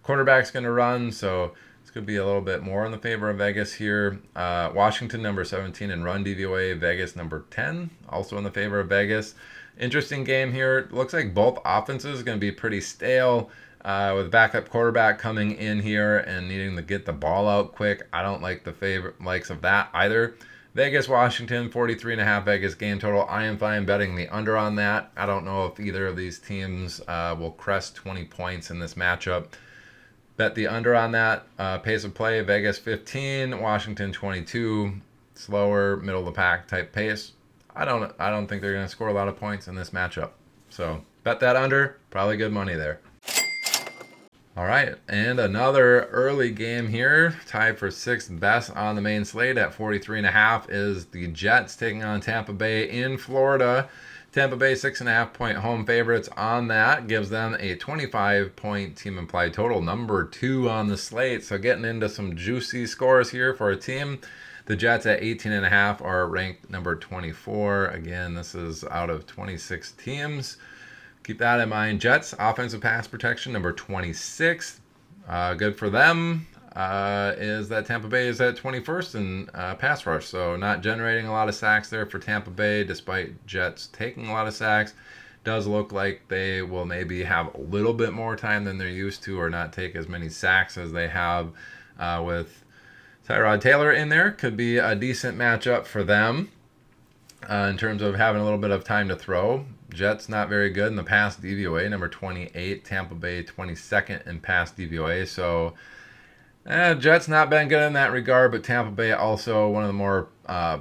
quarterback's going to run, so this could be a little bit more in the favor of Vegas here. Washington number 17 in run DVOA, Vegas number 10, also in the favor of Vegas. Interesting game here. Looks like both offenses are going to be pretty stale with backup quarterback coming in here and needing to get the ball out quick. I don't like the likes of that either. Vegas, Washington, 43.5 Vegas game total. I am fine betting the under on that. I don't know if either of these teams will crest 20 points in this matchup. Bet the under on that. Pace of play, Vegas 15, Washington 22. Slower, middle of the pack type pace. I don't think they're going to score a lot of points in this matchup. So bet that under. Probably good money there. All right, and another early game here, tied for 6th best on the main slate at 43.5 is the Jets taking on Tampa Bay in Florida. Tampa Bay 6.5 point home favorites on that gives them a 25 point team implied total, number 2 on the slate. So getting into some juicy scores here for a team. The Jets at 18.5 are ranked number 24. Again, this is out of 26 teams. Keep that in mind. Jets offensive pass protection number 26. Good for them is that Tampa Bay is at 21st in pass rush. So not generating a lot of sacks there for Tampa Bay, despite Jets taking a lot of sacks. Does look like they will maybe have a little bit more time than they're used to, or not take as many sacks as they have with Tyrod Taylor in there. Could be a decent matchup for them in terms of having a little bit of time to throw. Jets not very good in the pass DVOA, number 28. Tampa Bay 22nd in pass DVOA. So Jets not been good in that regard, but Tampa Bay also one of the more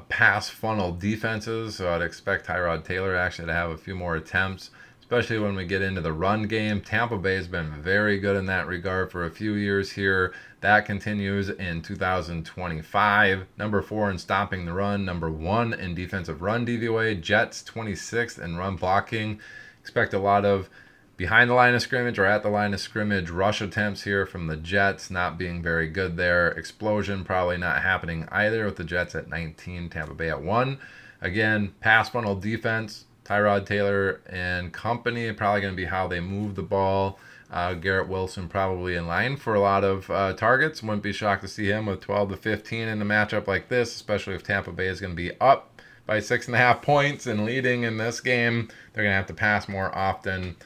pass funnel defenses. So I'd expect Tyrod Taylor actually to have a few more attempts, especially when we get into the run game. Tampa Bay has been very good in that regard for a few years here. That continues in 2025. Number 4 in stopping the run, number 1 in defensive run DVOA. Jets 26th in run blocking. Expect a lot of behind the line of scrimmage or at the line of scrimmage rush attempts here from the Jets, not being very good there. Explosion probably not happening either, with the Jets at 19, Tampa Bay at 1. Again, pass funnel defense, Tyrod Taylor and company, probably going to be how they move the ball. Garrett Wilson probably in line for a lot of targets. Wouldn't be shocked to see him with 12 to 15 in a matchup like this, especially if Tampa Bay is going to be up by 6.5 points and leading in this game. They're going to have to pass more often.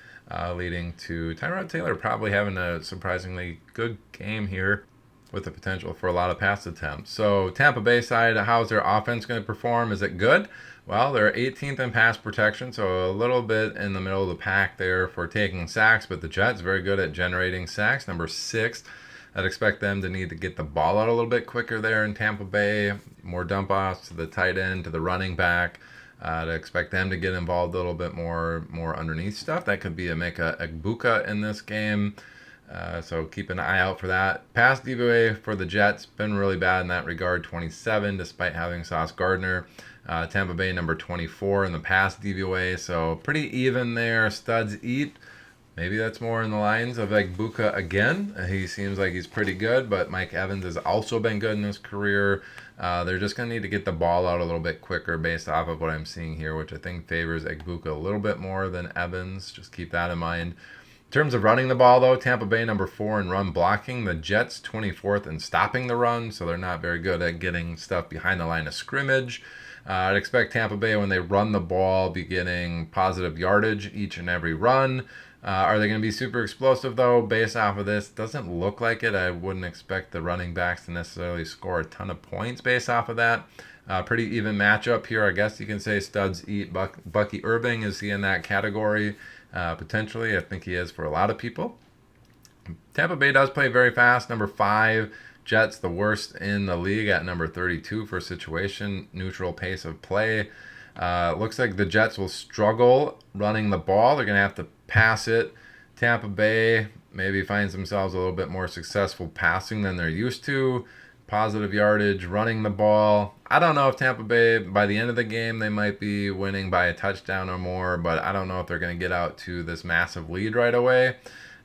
Leading to Tyrod Taylor probably having a surprisingly good game here with the potential for a lot of pass attempts. So Tampa Bay side, how's their offense going to perform? Is it good? Well, they're 18th in pass protection, so a little bit in the middle of the pack there for taking sacks, but the Jets very good at generating sacks, number 6. I'd expect them to need to get the ball out a little bit quicker there in Tampa Bay. More dump offs to the tight end, to the running back. To expect them to get involved a little bit more underneath stuff. That could be a Emeka Egbuka in this game. So keep an eye out for that. Pass DVOA for the Jets, been really bad in that regard, 27, despite having Sauce Gardner. Tampa Bay number 24 in the pass DVOA, so pretty even there. Studs eat. Maybe that's more in the lines of Egbuka again. He seems like he's pretty good, but Mike Evans has also been good in his career. They're just going to need to get the ball out a little bit quicker based off of what I'm seeing here, which I think favors Egbuka a little bit more than Evans. Just keep that in mind. In terms of running the ball, though, Tampa Bay number 4 in run blocking. The Jets 24th in stopping the run, so they're not very good at getting stuff behind the line of scrimmage. I'd expect Tampa Bay, when they run the ball, be getting positive yardage each and every run. Are they going to be super explosive, though, based off of this? Doesn't look like it. I wouldn't expect the running backs to necessarily score a ton of points based off of that. Pretty even matchup here. I guess you can say studs eat. Bucky Irving, is he in that category? Potentially. I think he is for a lot of people. Tampa Bay does play very fast. Number 5. Jets, the worst in the league at number 32 for situation neutral pace of play. Looks like the Jets will struggle running the ball. They're going to have to pass it. Tampa Bay maybe finds themselves a little bit more successful passing than they're used to. Positive yardage, running the ball. I don't know if Tampa Bay, by the end of the game, they might be winning by a touchdown or more, but I don't know if they're going to get out to this massive lead right away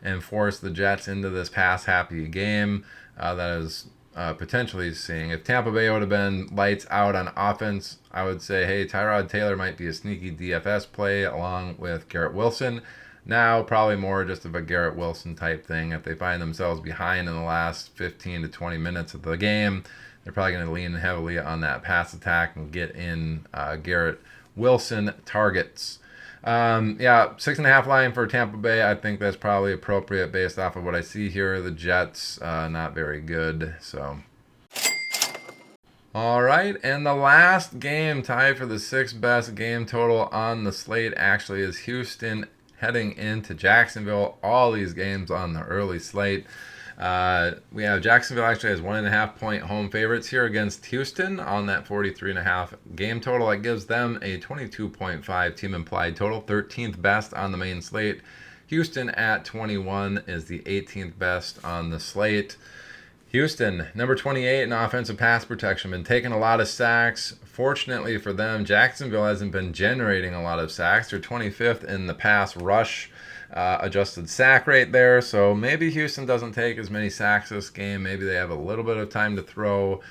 and force the Jets into this pass-happy game that is potentially seeing. If Tampa Bay would have been lights out on offense, I would say, hey, Tyrod Taylor might be a sneaky DFS play along with Garrett Wilson. Now, probably more just of a Garrett Wilson type thing. If they find themselves behind in the last 15 to 20 minutes of the game, they're probably going to lean heavily on that pass attack and get in Garrett Wilson targets. 6.5 line for Tampa Bay. I think that's probably appropriate based off of what I see here. The Jets, not very good. So, all right, and the last game tied for the 6th best game total on the slate actually is Houston heading into Jacksonville. All these games on the early slate. We have Jacksonville actually has 1.5 point home favorites here against Houston on that 43.5 game total. That gives them a 22.5 team implied total, 13th best on the main slate. Houston at 21 is the 18th best on the slate. Houston, number 28 in offensive pass protection, been taking a lot of sacks. Fortunately for them, Jacksonville hasn't been generating a lot of sacks. They're 25th in the pass rush adjusted sack rate there. So maybe Houston doesn't take as many sacks this game. Maybe they have a little bit of time to throw.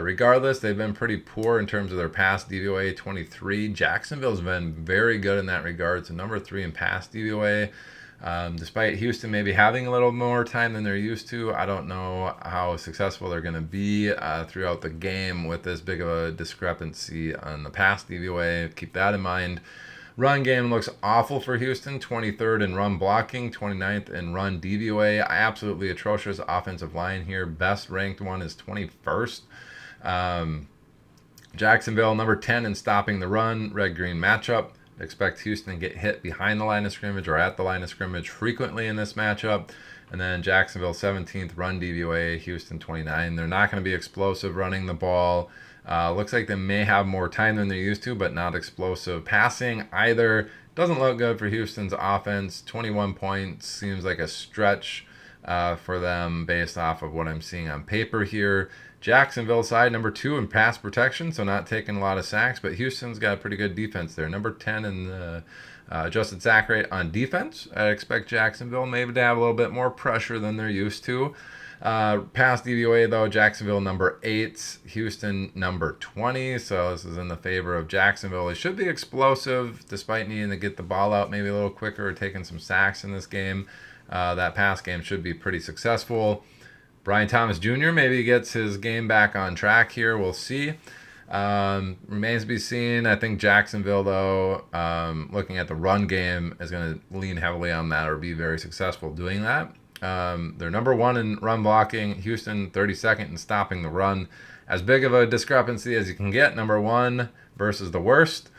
Regardless, they've been pretty poor in terms of their pass DVOA, 23. Jacksonville's been very good in that regard. So number 3 in pass DVOA. Despite Houston maybe having a little more time than they're used to, I don't know how successful they're going to be throughout the game with this big of a discrepancy on the pass DVOA. Keep that in mind. Run game looks awful for Houston, 23rd in run blocking, 29th in run DVOA. Absolutely atrocious offensive line here. Best ranked one is 21st. Jacksonville, number 10 in stopping the run, red-green matchup. Expect Houston to get hit behind the line of scrimmage or at the line of scrimmage frequently in this matchup. And then Jacksonville 17th run DVOA, Houston 29. They're not going to be explosive running the ball. Looks like they may have more time than they're used to, but not explosive passing either. Doesn't look good for Houston's offense. 21 points seems like a stretch for them based off of what I'm seeing on paper here. Jacksonville side, number 2 in pass protection, so not taking a lot of sacks, but Houston's got a pretty good defense there. Number 10 in the adjusted sack rate on defense. I expect Jacksonville maybe to have a little bit more pressure than they're used to. Pass DVOA, though, Jacksonville number 8, Houston number 20, so this is in the favor of Jacksonville. They should be explosive despite needing to get the ball out maybe a little quicker or taking some sacks in this game. That pass game should be pretty successful. Brian Thomas Jr. maybe gets his game back on track here. We'll see. Remains to be seen. I think Jacksonville, though, looking at the run game, is going to lean heavily on that or be very successful doing that. They're number 1 in run blocking. Houston 32nd in stopping the run. As big of a discrepancy as you can get, number 1 versus the worst.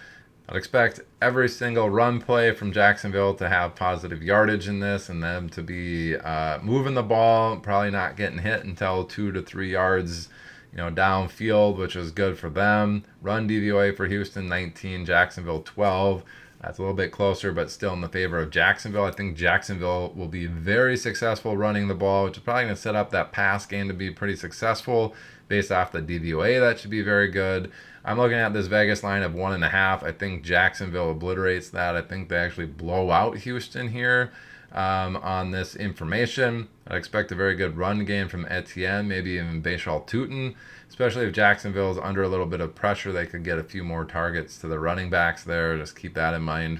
I'd expect every single run play from Jacksonville to have positive yardage in this and them to be moving the ball, probably not getting hit until 2 to 3 yards, downfield, which is good for them. Run DVOA for Houston 19, Jacksonville 12. That's a little bit closer, but still in the favor of Jacksonville. I think Jacksonville will be very successful running the ball, which is probably going to set up that pass game to be pretty successful based off the DVOA. That should be very good. I'm looking at this Vegas line of 1.5. I think Jacksonville obliterates that. I think they actually blow out Houston here on this information. I expect a very good run game from Etienne, maybe even Bashal Tutin. Especially if Jacksonville is under a little bit of pressure, they could get a few more targets to the running backs there. Just keep that in mind.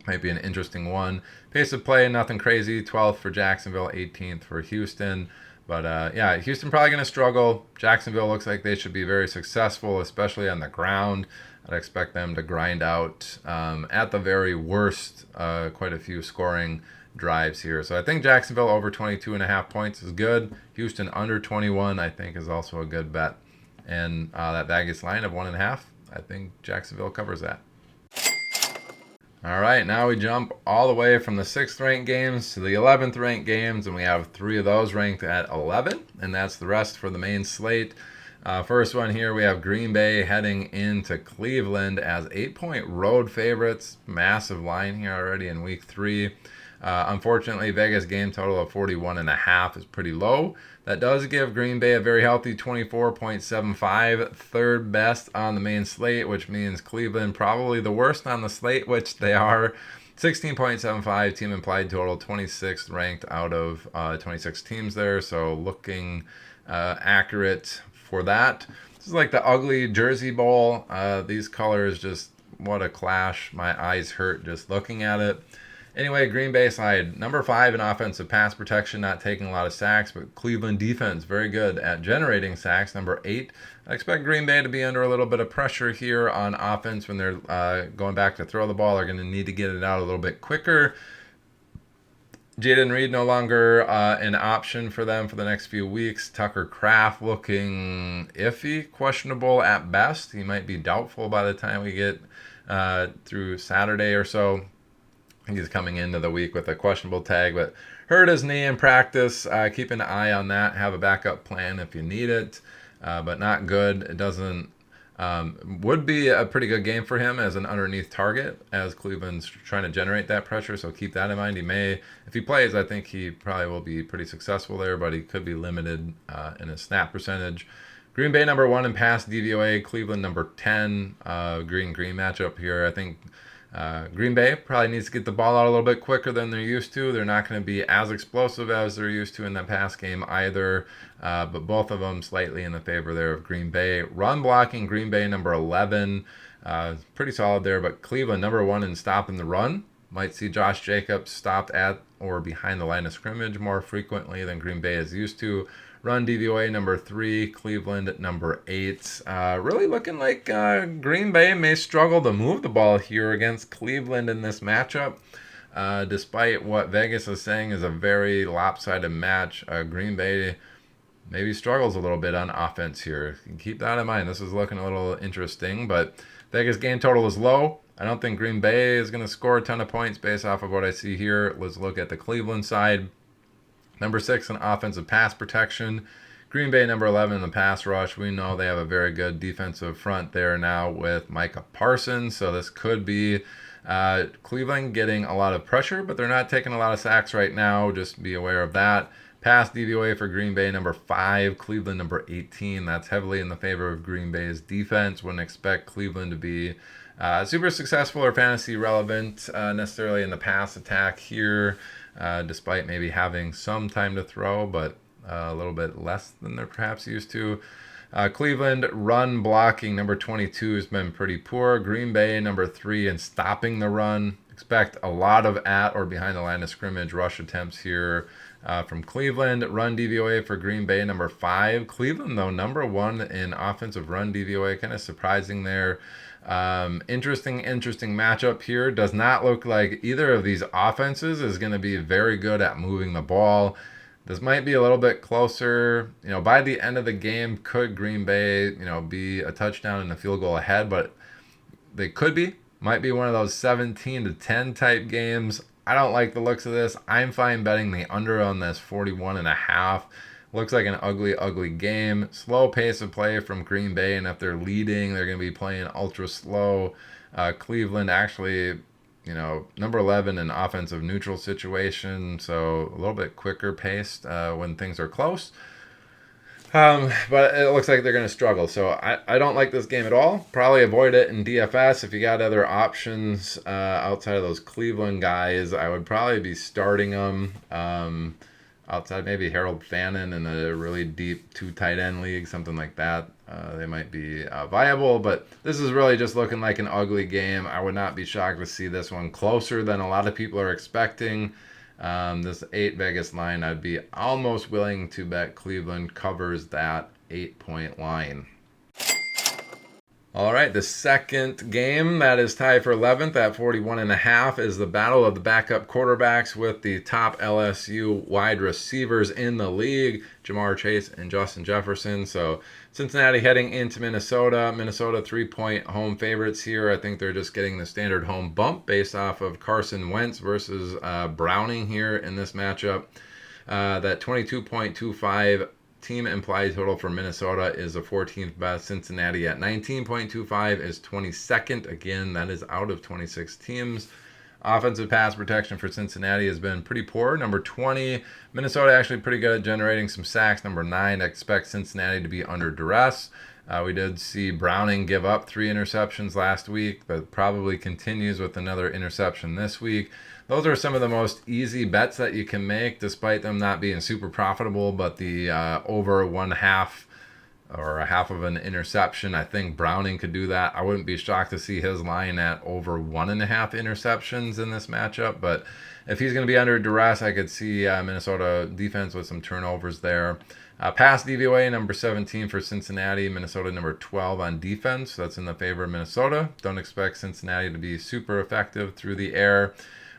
Might be an interesting one. Pace of play, nothing crazy. 12th for Jacksonville, 18th for Houston. But yeah, Houston probably going to struggle. Jacksonville looks like they should be very successful, especially on the ground. I'd expect them to grind out, at the very worst, quite a few scoring drives here. So I think Jacksonville over 22.5 points is good. Houston under 21, I think, is also a good bet. And that Vegas line of 1.5, I think Jacksonville covers that. All right, now we jump all the way from the 6th ranked games to the 11th ranked games, and we have 3 of those ranked at 11, and that's the rest for the main slate. First one here, we have Green Bay heading into Cleveland as 8-point road favorites. Massive line here already in week 3. Unfortunately, Vegas game total of 41.5 is pretty low. That does give Green Bay a very healthy 24.75, third best on the main slate, which means Cleveland probably the worst on the slate, which they are. 16.75 team implied total, 26th ranked out of 26 teams there, so looking accurate for that. This is like the ugly Jersey Bowl. These colors, just what a clash. My eyes hurt just looking at it. Anyway, Green Bay side, number 5 in offensive pass protection, not taking a lot of sacks, but Cleveland defense, very good at generating sacks, number 8. I expect Green Bay to be under a little bit of pressure here on offense when they're going back to throw the ball. They're going to need to get it out a little bit quicker. Jaden Reed no longer an option for them for the next few weeks. Tucker Kraft looking iffy, questionable at best. He might be doubtful by the time we get through Saturday or so. I think he's coming into the week with a questionable tag, but hurt his knee in practice. Keep an eye on that. Have a backup plan if you need it, but not good. It doesn't would be a pretty good game for him as an underneath target as Cleveland's trying to generate that pressure, so keep that in mind. He may, if he plays, I think he probably will be pretty successful there, but he could be limited in his snap percentage. Green Bay number 1 in pass DVOA, Cleveland number 10. Green matchup here. I think Green Bay probably needs to get the ball out a little bit quicker than they're used to. They're not going to be as explosive as they're used to in the pass game either, but both of them slightly in the favor there of Green Bay. Run blocking, Green Bay number 11. Pretty solid there, but Cleveland number 1 in stopping the run. Might see Josh Jacobs stopped at or behind the line of scrimmage more frequently than Green Bay is used to. Run DVOA number 3, Cleveland at number 8. Really looking like Green Bay may struggle to move the ball here against Cleveland in this matchup. Despite what Vegas is saying is a very lopsided match, Green Bay maybe struggles a little bit on offense here. Keep that in mind. This is looking a little interesting, but Vegas game total is low. I don't think Green Bay is going to score a ton of points based off of what I see here. Let's look at the Cleveland side. Number 6 in offensive pass protection. Green Bay number 11 in the pass rush. We know they have a very good defensive front there now with Micah Parsons. So this could be Cleveland getting a lot of pressure, but they're not taking a lot of sacks right now. Just be aware of that. Pass DVOA for Green Bay number 5, Cleveland number 18. That's heavily in the favor of Green Bay's defense. Wouldn't expect Cleveland to be super successful or fantasy relevant necessarily in the pass attack here, despite maybe having some time to throw, but a little bit less than they're perhaps used to. Cleveland run blocking number 22 has been pretty poor. Green Bay number 3 in stopping the run. Expect a lot of at or behind the line of scrimmage rush attempts here from Cleveland. Run DVOA for Green Bay number 5. Cleveland though number 1 in offensive run DVOA. Kind of surprising there. Interesting matchup here. Does not look like either of these offenses is going to be very good at moving the ball. This might be a little bit closer. By the end of the game, could Green Bay, be a touchdown and a field goal ahead? But they could be. Might be one of those 17-10 type games. I don't like the looks of this. I'm fine betting the under on this 41.5. Looks like an ugly game. Slow pace of play from Green Bay, and if they're leading, they're going to be playing ultra slow. Cleveland actually, number 11 in offensive neutral situation, so a little bit quicker paced when things are close. But it looks like they're going to struggle. So I don't like this game at all. Probably avoid it in DFS. If you got other options outside of those Cleveland guys, I would probably be starting them. Outside maybe Harold Fannin in a really deep 2 tight end league, something like that. They might be viable, but this is really just looking like an ugly game. I would not be shocked to see this one closer than a lot of people are expecting. This 8 Vegas line, I'd be almost willing to bet Cleveland covers that 8-point line. All right, the second game that is tied for 11th at 41.5 is the battle of the backup quarterbacks with the top LSU wide receivers in the league, Jamar Chase and Justin Jefferson. So Cincinnati heading into Minnesota. Minnesota 3-point home favorites here. I think they're just getting the standard home bump based off of Carson Wentz versus Browning here in this matchup. That 22.25 team implied total for Minnesota is the 14th best. Cincinnati at 19.25 is 22nd. Again, that is out of 26 teams. Offensive pass protection for Cincinnati has been pretty poor. Number 20. Minnesota actually pretty good at generating some sacks. Number 9. I expect Cincinnati to be under duress. We did see Browning give up 3 interceptions last week. That probably continues with another interception this week. Those are some of the most easy bets that you can make, despite them not being super profitable. But the over 1/2 or a half of an interception, I think Browning could do that. I wouldn't be shocked to see his line at over 1.5 interceptions in this matchup. But if he's going to be under duress, I could see Minnesota defense with some turnovers there. Pass DVOA number 17 for Cincinnati, Minnesota number 12 on defense. That's in the favor of Minnesota. Don't expect Cincinnati to be super effective through the air.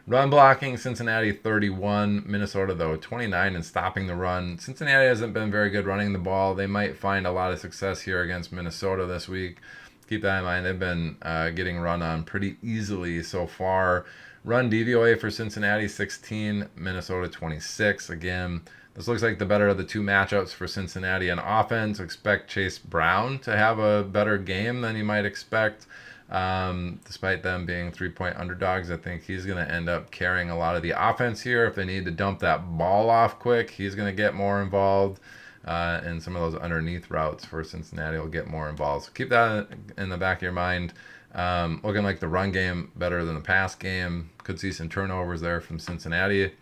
Run blocking, Cincinnati 31, Minnesota though 29 in stopping the run. Cincinnati hasn't been very good running the ball. They might find a lot of success here against Minnesota this week. Keep that in mind. They've been getting run on pretty easily so far. Run DVOA for Cincinnati 16, Minnesota 26. Again, this looks like the better of the 2 matchups for Cincinnati on offense. Expect Chase Brown to have a better game than you might expect. Despite them being 3-point underdogs, I think he's going to end up carrying a lot of the offense here. If they need to dump that ball off quick, he's going to get more involved. And some of those underneath routes for Cincinnati will get more involved. So keep that in the back of your mind. Looking like the run game better than the pass game. Could see some turnovers there from Cincinnati.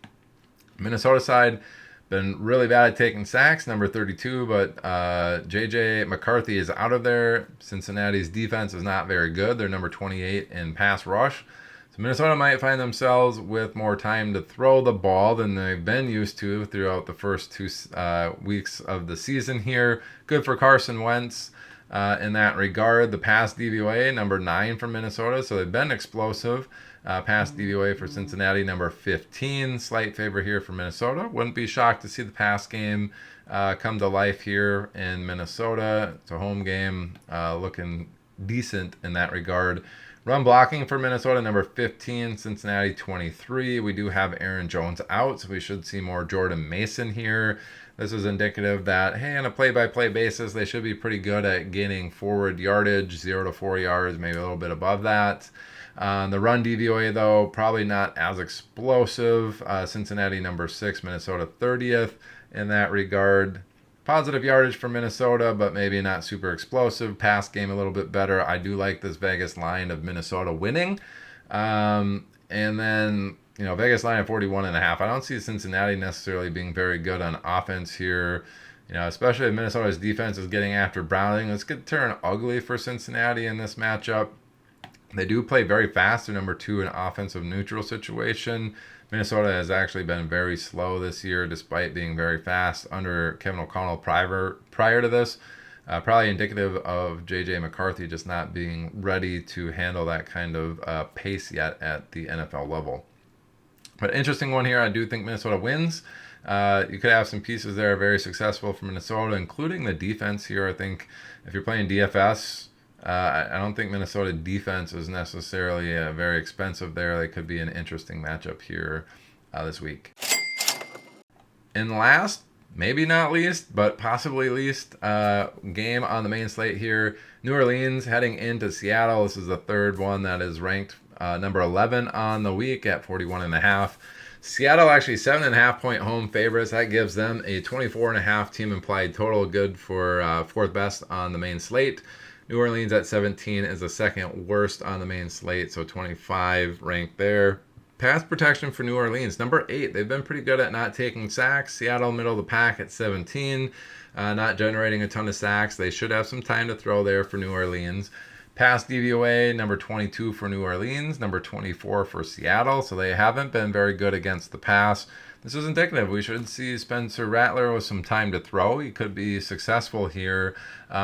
Minnesota side, been really bad at taking sacks, number 32, but J.J. McCarthy is out of there. Cincinnati's defense is not very good. They're number 28 in pass rush. So Minnesota might find themselves with more time to throw the ball than they've been used to throughout the first 2 weeks of the season here. Good for Carson Wentz in that regard. The pass DVOA, number 9 for Minnesota, so they've been explosive. Pass DVOA for Cincinnati, number 15. Slight favor here for Minnesota. Wouldn't be shocked to see the pass game come to life here in Minnesota. It's a home game, looking decent in that regard. Run blocking for Minnesota, number 15, Cincinnati 23. We do have Aaron Jones out, so we should see more Jordan Mason here. This is indicative that, hey, on a play-by-play basis, they should be pretty good at gaining forward yardage, 0 to 4 yards, maybe a little bit above that. The run DVOA, though, probably not as explosive. Cincinnati number 6, Minnesota 30th in that regard. Positive yardage for Minnesota, but maybe not super explosive. Pass game a little bit better. I do like this Vegas line of Minnesota winning. And then, Vegas line at 41.5. I don't see Cincinnati necessarily being very good on offense here. Especially if Minnesota's defense is getting after Browning. This could turn ugly for Cincinnati in this matchup. They do play very fast. They're number 2 in offensive neutral situation. Minnesota has actually been very slow this year, despite being very fast under Kevin O'Connell prior to this. Probably indicative of J.J. McCarthy just not being ready to handle that kind of pace yet at the NFL level. But interesting one here. I do think Minnesota wins. You could have some pieces there very successful for Minnesota, including the defense here. I think if you're playing DFS, I don't think Minnesota defense is necessarily very expensive there. They could be an interesting matchup here this week. And last, maybe not least, but possibly least, game on the main slate here. New Orleans heading into Seattle. This is the third one that is ranked number 11 on the week at 41.5. Seattle actually 7.5 point home favorites. That gives them a 24.5 team implied total, good for fourth best on the main slate. New Orleans at 17 is the second worst on the main slate, so 25 ranked there. Pass protection for New Orleans, number 8. They've been pretty good at not taking sacks. Seattle, middle of the pack at 17, not generating a ton of sacks. They should have some time to throw there for New Orleans. Pass DVOA, number 22 for New Orleans, number 24 for Seattle, so they haven't been very good against the pass. This is indicative. We should see Spencer Rattler with some time to throw. He could be successful here,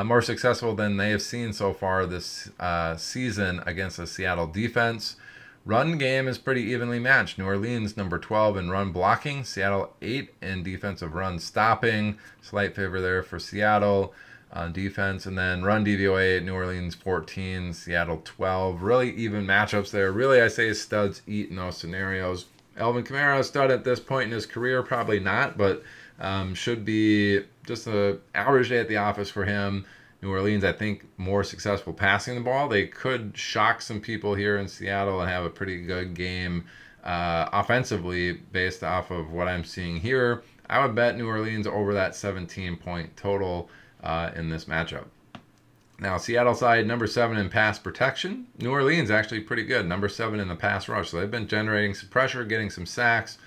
more successful than they have seen so far this season against the Seattle defense. Run game is pretty evenly matched. New Orleans number 12 in run blocking, Seattle 8 in defensive run stopping. Slight favor there for Seattle on defense. And then run DVOA, New Orleans 14, Seattle 12. Really even matchups there. Really, I say studs eat in those scenarios. Alvin Kamara, a stud at this point in his career, probably not, but should be just an average day at the office for him. New Orleans, I think, more successful passing the ball. They could shock some people here in Seattle and have a pretty good game offensively based off of what I'm seeing here. I would bet New Orleans over that 17-point total in this matchup. Now, Seattle side, number 7 in pass protection. New Orleans actually pretty good, number 7 in the pass rush. So they've been generating some pressure, getting some sacks.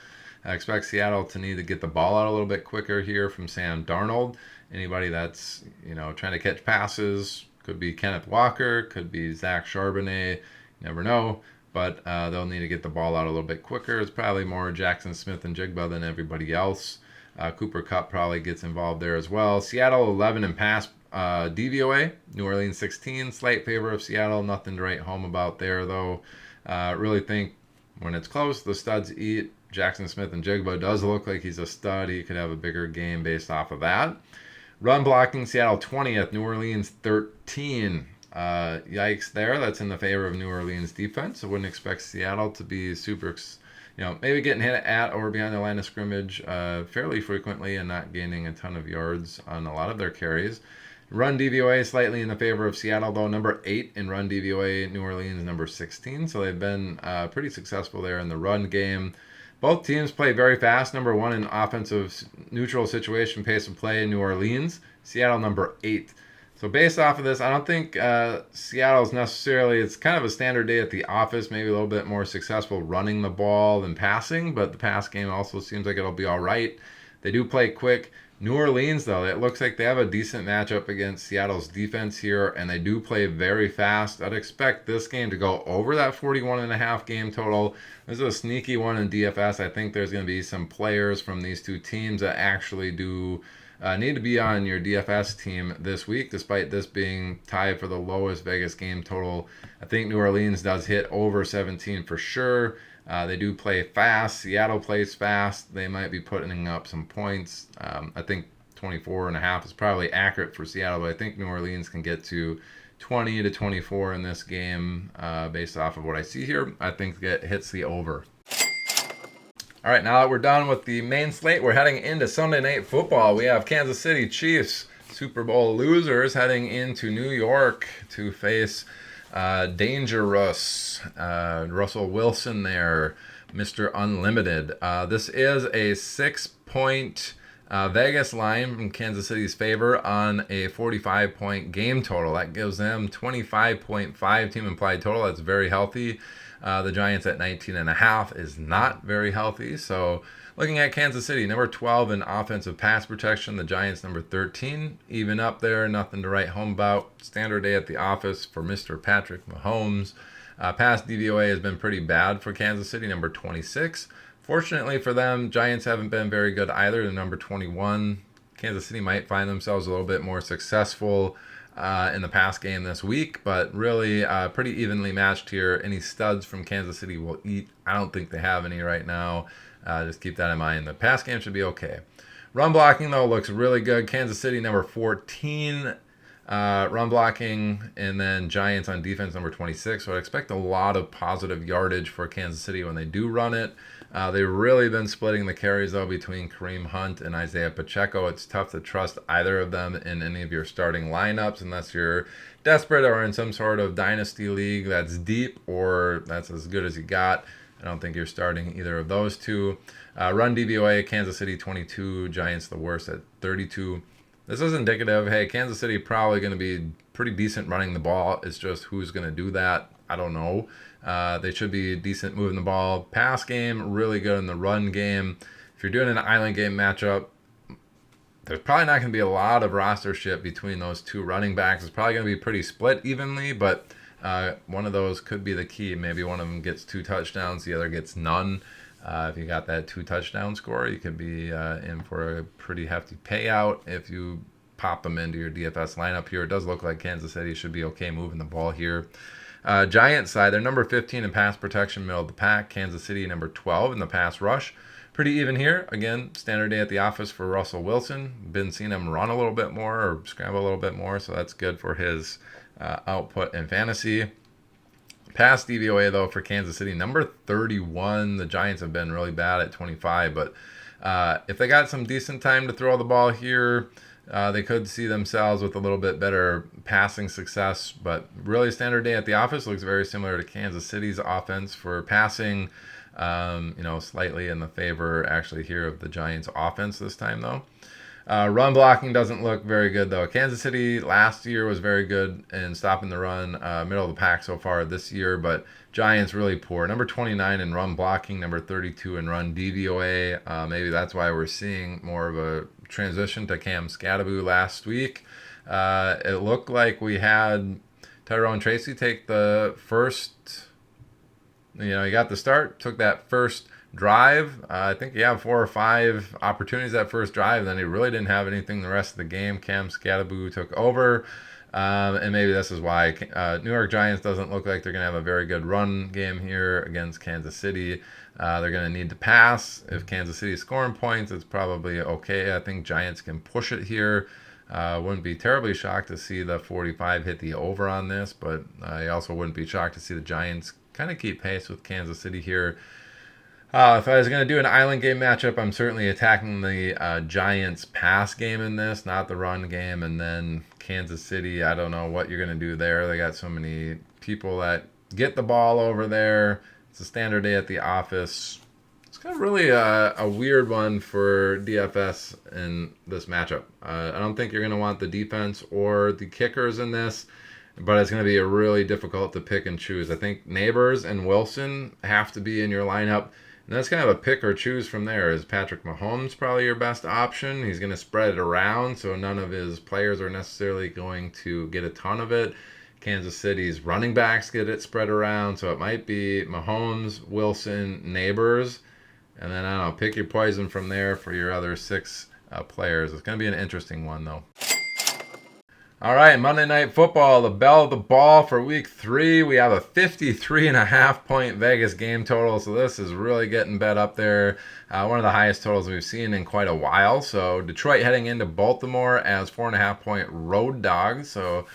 I expect Seattle to need to get the ball out a little bit quicker here from Sam Darnold. Anybody that's trying to catch passes, could be Kenneth Walker, could be Zach Charbonnet, you never know. But they'll need to get the ball out a little bit quicker. It's probably more Jackson Smith and Jigba than everybody else. Cooper Kupp probably gets involved there as well. Seattle 11 in pass DVOA, New Orleans 16, slight favor of Seattle. Nothing to write home about there, though. Really think when it's close, the studs eat. Jackson Smith and Jigba does look like he's a stud. He could have a bigger game based off of that. Run blocking, Seattle 20th, New Orleans 13. Yikes there. That's in the favor of New Orleans defense. I wouldn't expect Seattle to be super, maybe getting hit at or behind the line of scrimmage fairly frequently and not gaining a ton of yards on a lot of their carries. Run DVOA slightly in the favor of Seattle, though. Number 8 in run DVOA, New Orleans number 16. So they've been pretty successful there in the run game. Both teams play very fast. Number 1 in offensive neutral situation pace of play in New Orleans. Seattle number 8. So based off of this, I don't think Seattle's necessarily, it's kind of a standard day at the office, maybe a little bit more successful running the ball than passing, but the pass game also seems like it'll be all right. They do play quick. New Orleans, though, it looks like they have a decent matchup against Seattle's defense here, and they do play very fast. I'd expect this game to go over that 41.5 game total. This is a sneaky one in DFS. I think there's going to be some players from these two teams that actually do need to be on your DFS team this week, despite this being tied for the lowest Vegas game total. I think New Orleans does hit over 17 for sure. They do play fast. Seattle plays fast. They might be putting up some points. I think 24.5 is probably accurate for Seattle, but I think New Orleans can get to 20 to 24 in this game based off of what I see here. I think it hits the over. All right, now that we're done with the main slate, we're heading into Sunday Night Football. We have Kansas City Chiefs, Super Bowl losers, heading into New York to face dangerous Russell Wilson there, Mr. Unlimited. This is a 6-point Vegas line from Kansas City's favor on a 45-point game total. That gives them 25.5 team implied total. That's very healthy. The Giants at 19.5 is not very healthy. So looking at Kansas City, number 12 in offensive pass protection. The Giants number 13, even up there. Nothing to write home about. Standard day at the office for Mr. Patrick Mahomes. Pass DVOA has been pretty bad for Kansas City, number 26. Fortunately for them, Giants haven't been very good either. The number 21. Kansas City might find themselves a little bit more successful in the pass game this week, but really pretty evenly matched here. Any studs from Kansas City will eat. I don't think they have any right now. Just keep that in mind. The pass game should be okay. Run blocking, though, looks really good. Kansas City, number 14 run blocking, and then Giants on defense, number 26. So I expect a lot of positive yardage for Kansas City when they do run it. They've really been splitting the carries, though, between Kareem Hunt and Isaiah Pacheco. It's tough to trust either of them in any of your starting lineups unless you're desperate or in some sort of dynasty league that's deep or that's as good as you got. I don't think you're starting either of those two. Run DVOA, Kansas City 22, Giants the worst at 32. This is indicative, hey, Kansas City probably going to be pretty decent running the ball. It's just who's going to do that, I don't know. They should be decent moving the ball. Pass game, really good in the run game. If you're doing an island game matchup, there's probably not going to be a lot of rostership between those two running backs. It's probably going to be pretty split evenly, but one of those could be the key. Maybe one of them gets 2 touchdowns, the other gets none. If you got that 2 touchdown score, you could be in for a pretty hefty payout if you pop them into your DFS lineup here. It does look like Kansas City should be okay moving the ball here. Giants side, they're number 15 in pass protection, middle of the pack. Kansas City number 12 in the pass rush. Pretty even here. Again, standard day at the office for Russell Wilson. Been seeing him run a little bit more or scramble a little bit more, so that's good for his output in fantasy. Pass DVOA, though, for Kansas City, number 31. The Giants have been really bad at 25, but if they got some decent time to throw the ball here, they could see themselves with a little bit better passing success. But really, standard day at the office looks very similar to Kansas City's offense for passing. Slightly in the favor, actually, here of the Giants' offense this time, though. Run blocking doesn't look very good, though. Kansas City last year was very good in stopping the run, middle of the pack so far this year, but Giants really poor. Number 29 in run blocking, number 32 in run DVOA. Maybe that's why we're seeing more of a transition to Cam Scattaboo last week. It looked like we had Tyrone Tracy take the first, he got the start, took that first drive. I think he had 4 or 5 opportunities that first drive. Then he really didn't have anything the rest of the game. Cam Scattaboo took over. And maybe this is why New York Giants doesn't look like they're going to have a very good run game here against Kansas City. They're going to need to pass. If Kansas City's scoring points, it's probably okay. I think Giants can push it here. Wouldn't be terribly shocked to see the 45 hit the over on this, but I also wouldn't be shocked to see the Giants kind of keep pace with Kansas City here. If I was going to do an island game matchup, I'm certainly attacking the Giants pass game in this, not the run game. And then Kansas City, I don't know what you're going to do there. They got so many people that get the ball over there. It's a standard day at the office. It's kind of really a weird one for DFS in this matchup. I don't think you're going to want the defense or the kickers in this, but it's going to be really difficult to pick and choose. I think Neighbors and Wilson have to be in your lineup. And that's kind of a pick or choose from there. Is Patrick Mahomes probably your best option? He's going to spread it around, so none of his players are necessarily going to get a ton of it. Kansas City's running backs get it spread around, so it might be Mahomes, Wilson, Neighbors, and then, I don't know, pick your poison from there for your other 6 players. It's going to be an interesting one, though. All right, Monday Night Football, the bell of the ball for Week 3. We have a 53.5-point Vegas game total, so this is really getting bet up there. One of the highest totals we've seen in quite a while. So Detroit heading into Baltimore as 4.5-point road dogs. So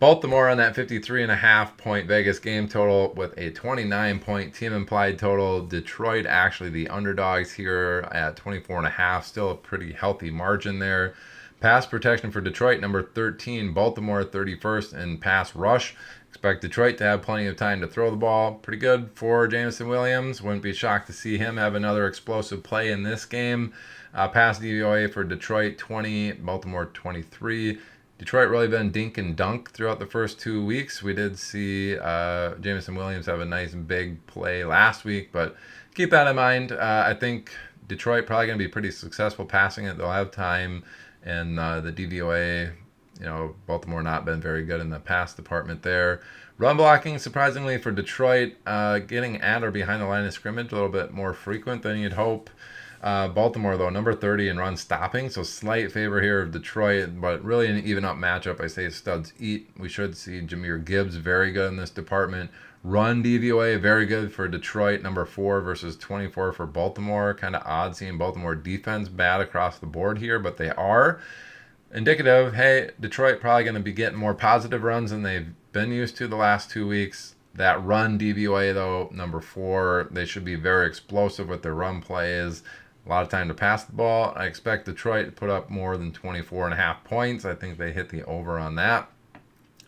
Baltimore on that 53.5 point Vegas game total with a 29 point team implied total. Detroit actually the underdogs here at 24.5. Still a pretty healthy margin there. Pass protection for Detroit, number 13. Baltimore 31st in pass rush. Expect Detroit to have plenty of time to throw the ball. Pretty good for Jameson Williams. Wouldn't be shocked to see him have another explosive play in this game. Pass DVOA for Detroit 20, Baltimore 23. Detroit really been dink and dunk throughout the first 2 weeks. We did see Jameson Williams have a nice big play last week, but keep that in mind. I think Detroit probably going to be pretty successful passing it. They'll have time, and the DVOA, Baltimore not been very good in the pass department there. Run blocking, surprisingly for Detroit, getting at or behind the line of scrimmage a little bit more frequent than you'd hope. Baltimore, though, number 30 in run stopping, so slight favor here of Detroit, but really an even up matchup. I say studs eat. We should see Jahmyr Gibbs very good in this department. Run DVOA, very good for Detroit, number 4 versus 24 for Baltimore. Kind of odd seeing Baltimore defense bad across the board here, but they are indicative. Hey, Detroit probably going to be getting more positive runs than they've been used to the last 2 weeks. That run DVOA, though, number 4, they should be very explosive with their run plays. A lot of time to pass the ball. I expect Detroit to put up more than 24.5 points. I think they hit the over on that.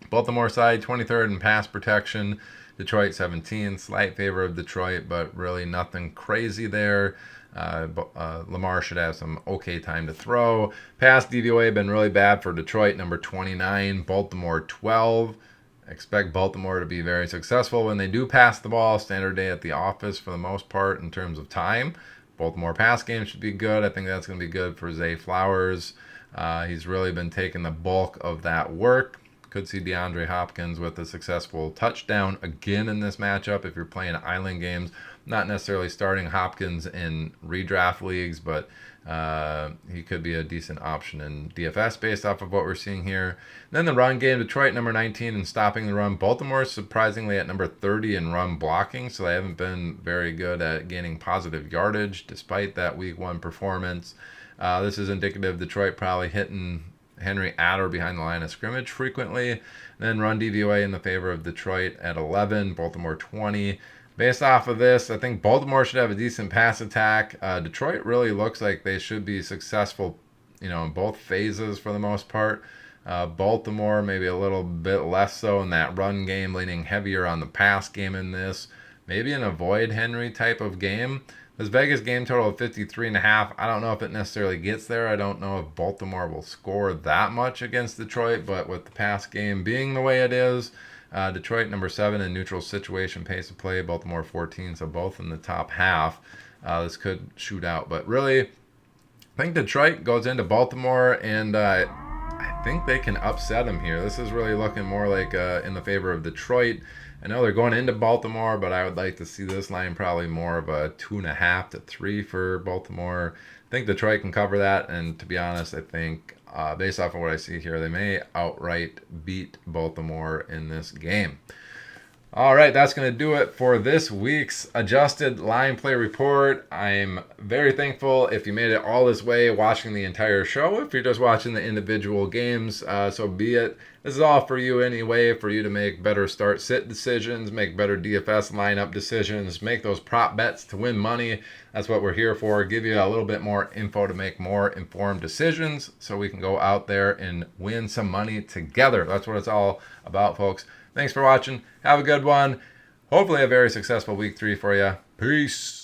Baltimore side, 23rd in pass protection. Detroit 17, slight favor of Detroit, but really nothing crazy there. Lamar should have some okay time to throw. Pass DVOA been really bad for Detroit, number 29. Baltimore 12. Expect Baltimore to be very successful when they do pass the ball. Standard day at the office for the most part in terms of time. Baltimore pass game should be good. I think that's going to be good for Zay Flowers. He's really been taking the bulk of that work. Could see DeAndre Hopkins with a successful touchdown again in this matchup if you're playing island games. Not necessarily starting Hopkins in redraft leagues, but he could be a decent option in DFS based off of what we're seeing here. And then the run game, Detroit number 19 in stopping the run. Baltimore surprisingly at number 30 in run blocking, so they haven't been very good at gaining positive yardage despite that week 1 performance. This is indicative of Detroit probably hitting Henry at or behind the line of scrimmage frequently. And then run DVOA in the favor of Detroit at 11, Baltimore 20. Based off of this, I think Baltimore should have a decent pass attack. Detroit really looks like they should be successful, in both phases for the most part. Baltimore maybe a little bit less so in that run game, leaning heavier on the pass game in this. Maybe an avoid Henry type of game. This Vegas game total of 53.5, I don't know if it necessarily gets there. I don't know if Baltimore will score that much against Detroit, but with the pass game being the way it is, Detroit number 7 in neutral situation pace of play, Baltimore 14, so both in the top half. This could shoot out, but really, I think Detroit goes into Baltimore, and I think they can upset them here. This is really looking more like in the favor of Detroit. I know they're going into Baltimore, but I would like to see this line probably more of a 2.5 to 3 for Baltimore. I think Detroit can cover that, and to be honest, I think based off of what I see here, they may outright beat Baltimore in this game. All right, that's going to do it for this week's adjusted line play report. I'm very thankful if you made it all this way watching the entire show. If you're just watching the individual games, so be it. This is all for you anyway, for you to make better start-sit decisions, make better DFS lineup decisions, make those prop bets to win money. That's what we're here for. Give you a little bit more info to make more informed decisions so we can go out there and win some money together. That's what it's all about, folks. Thanks for watching. Have a good one. Hopefully a very successful week 3 for you. Peace.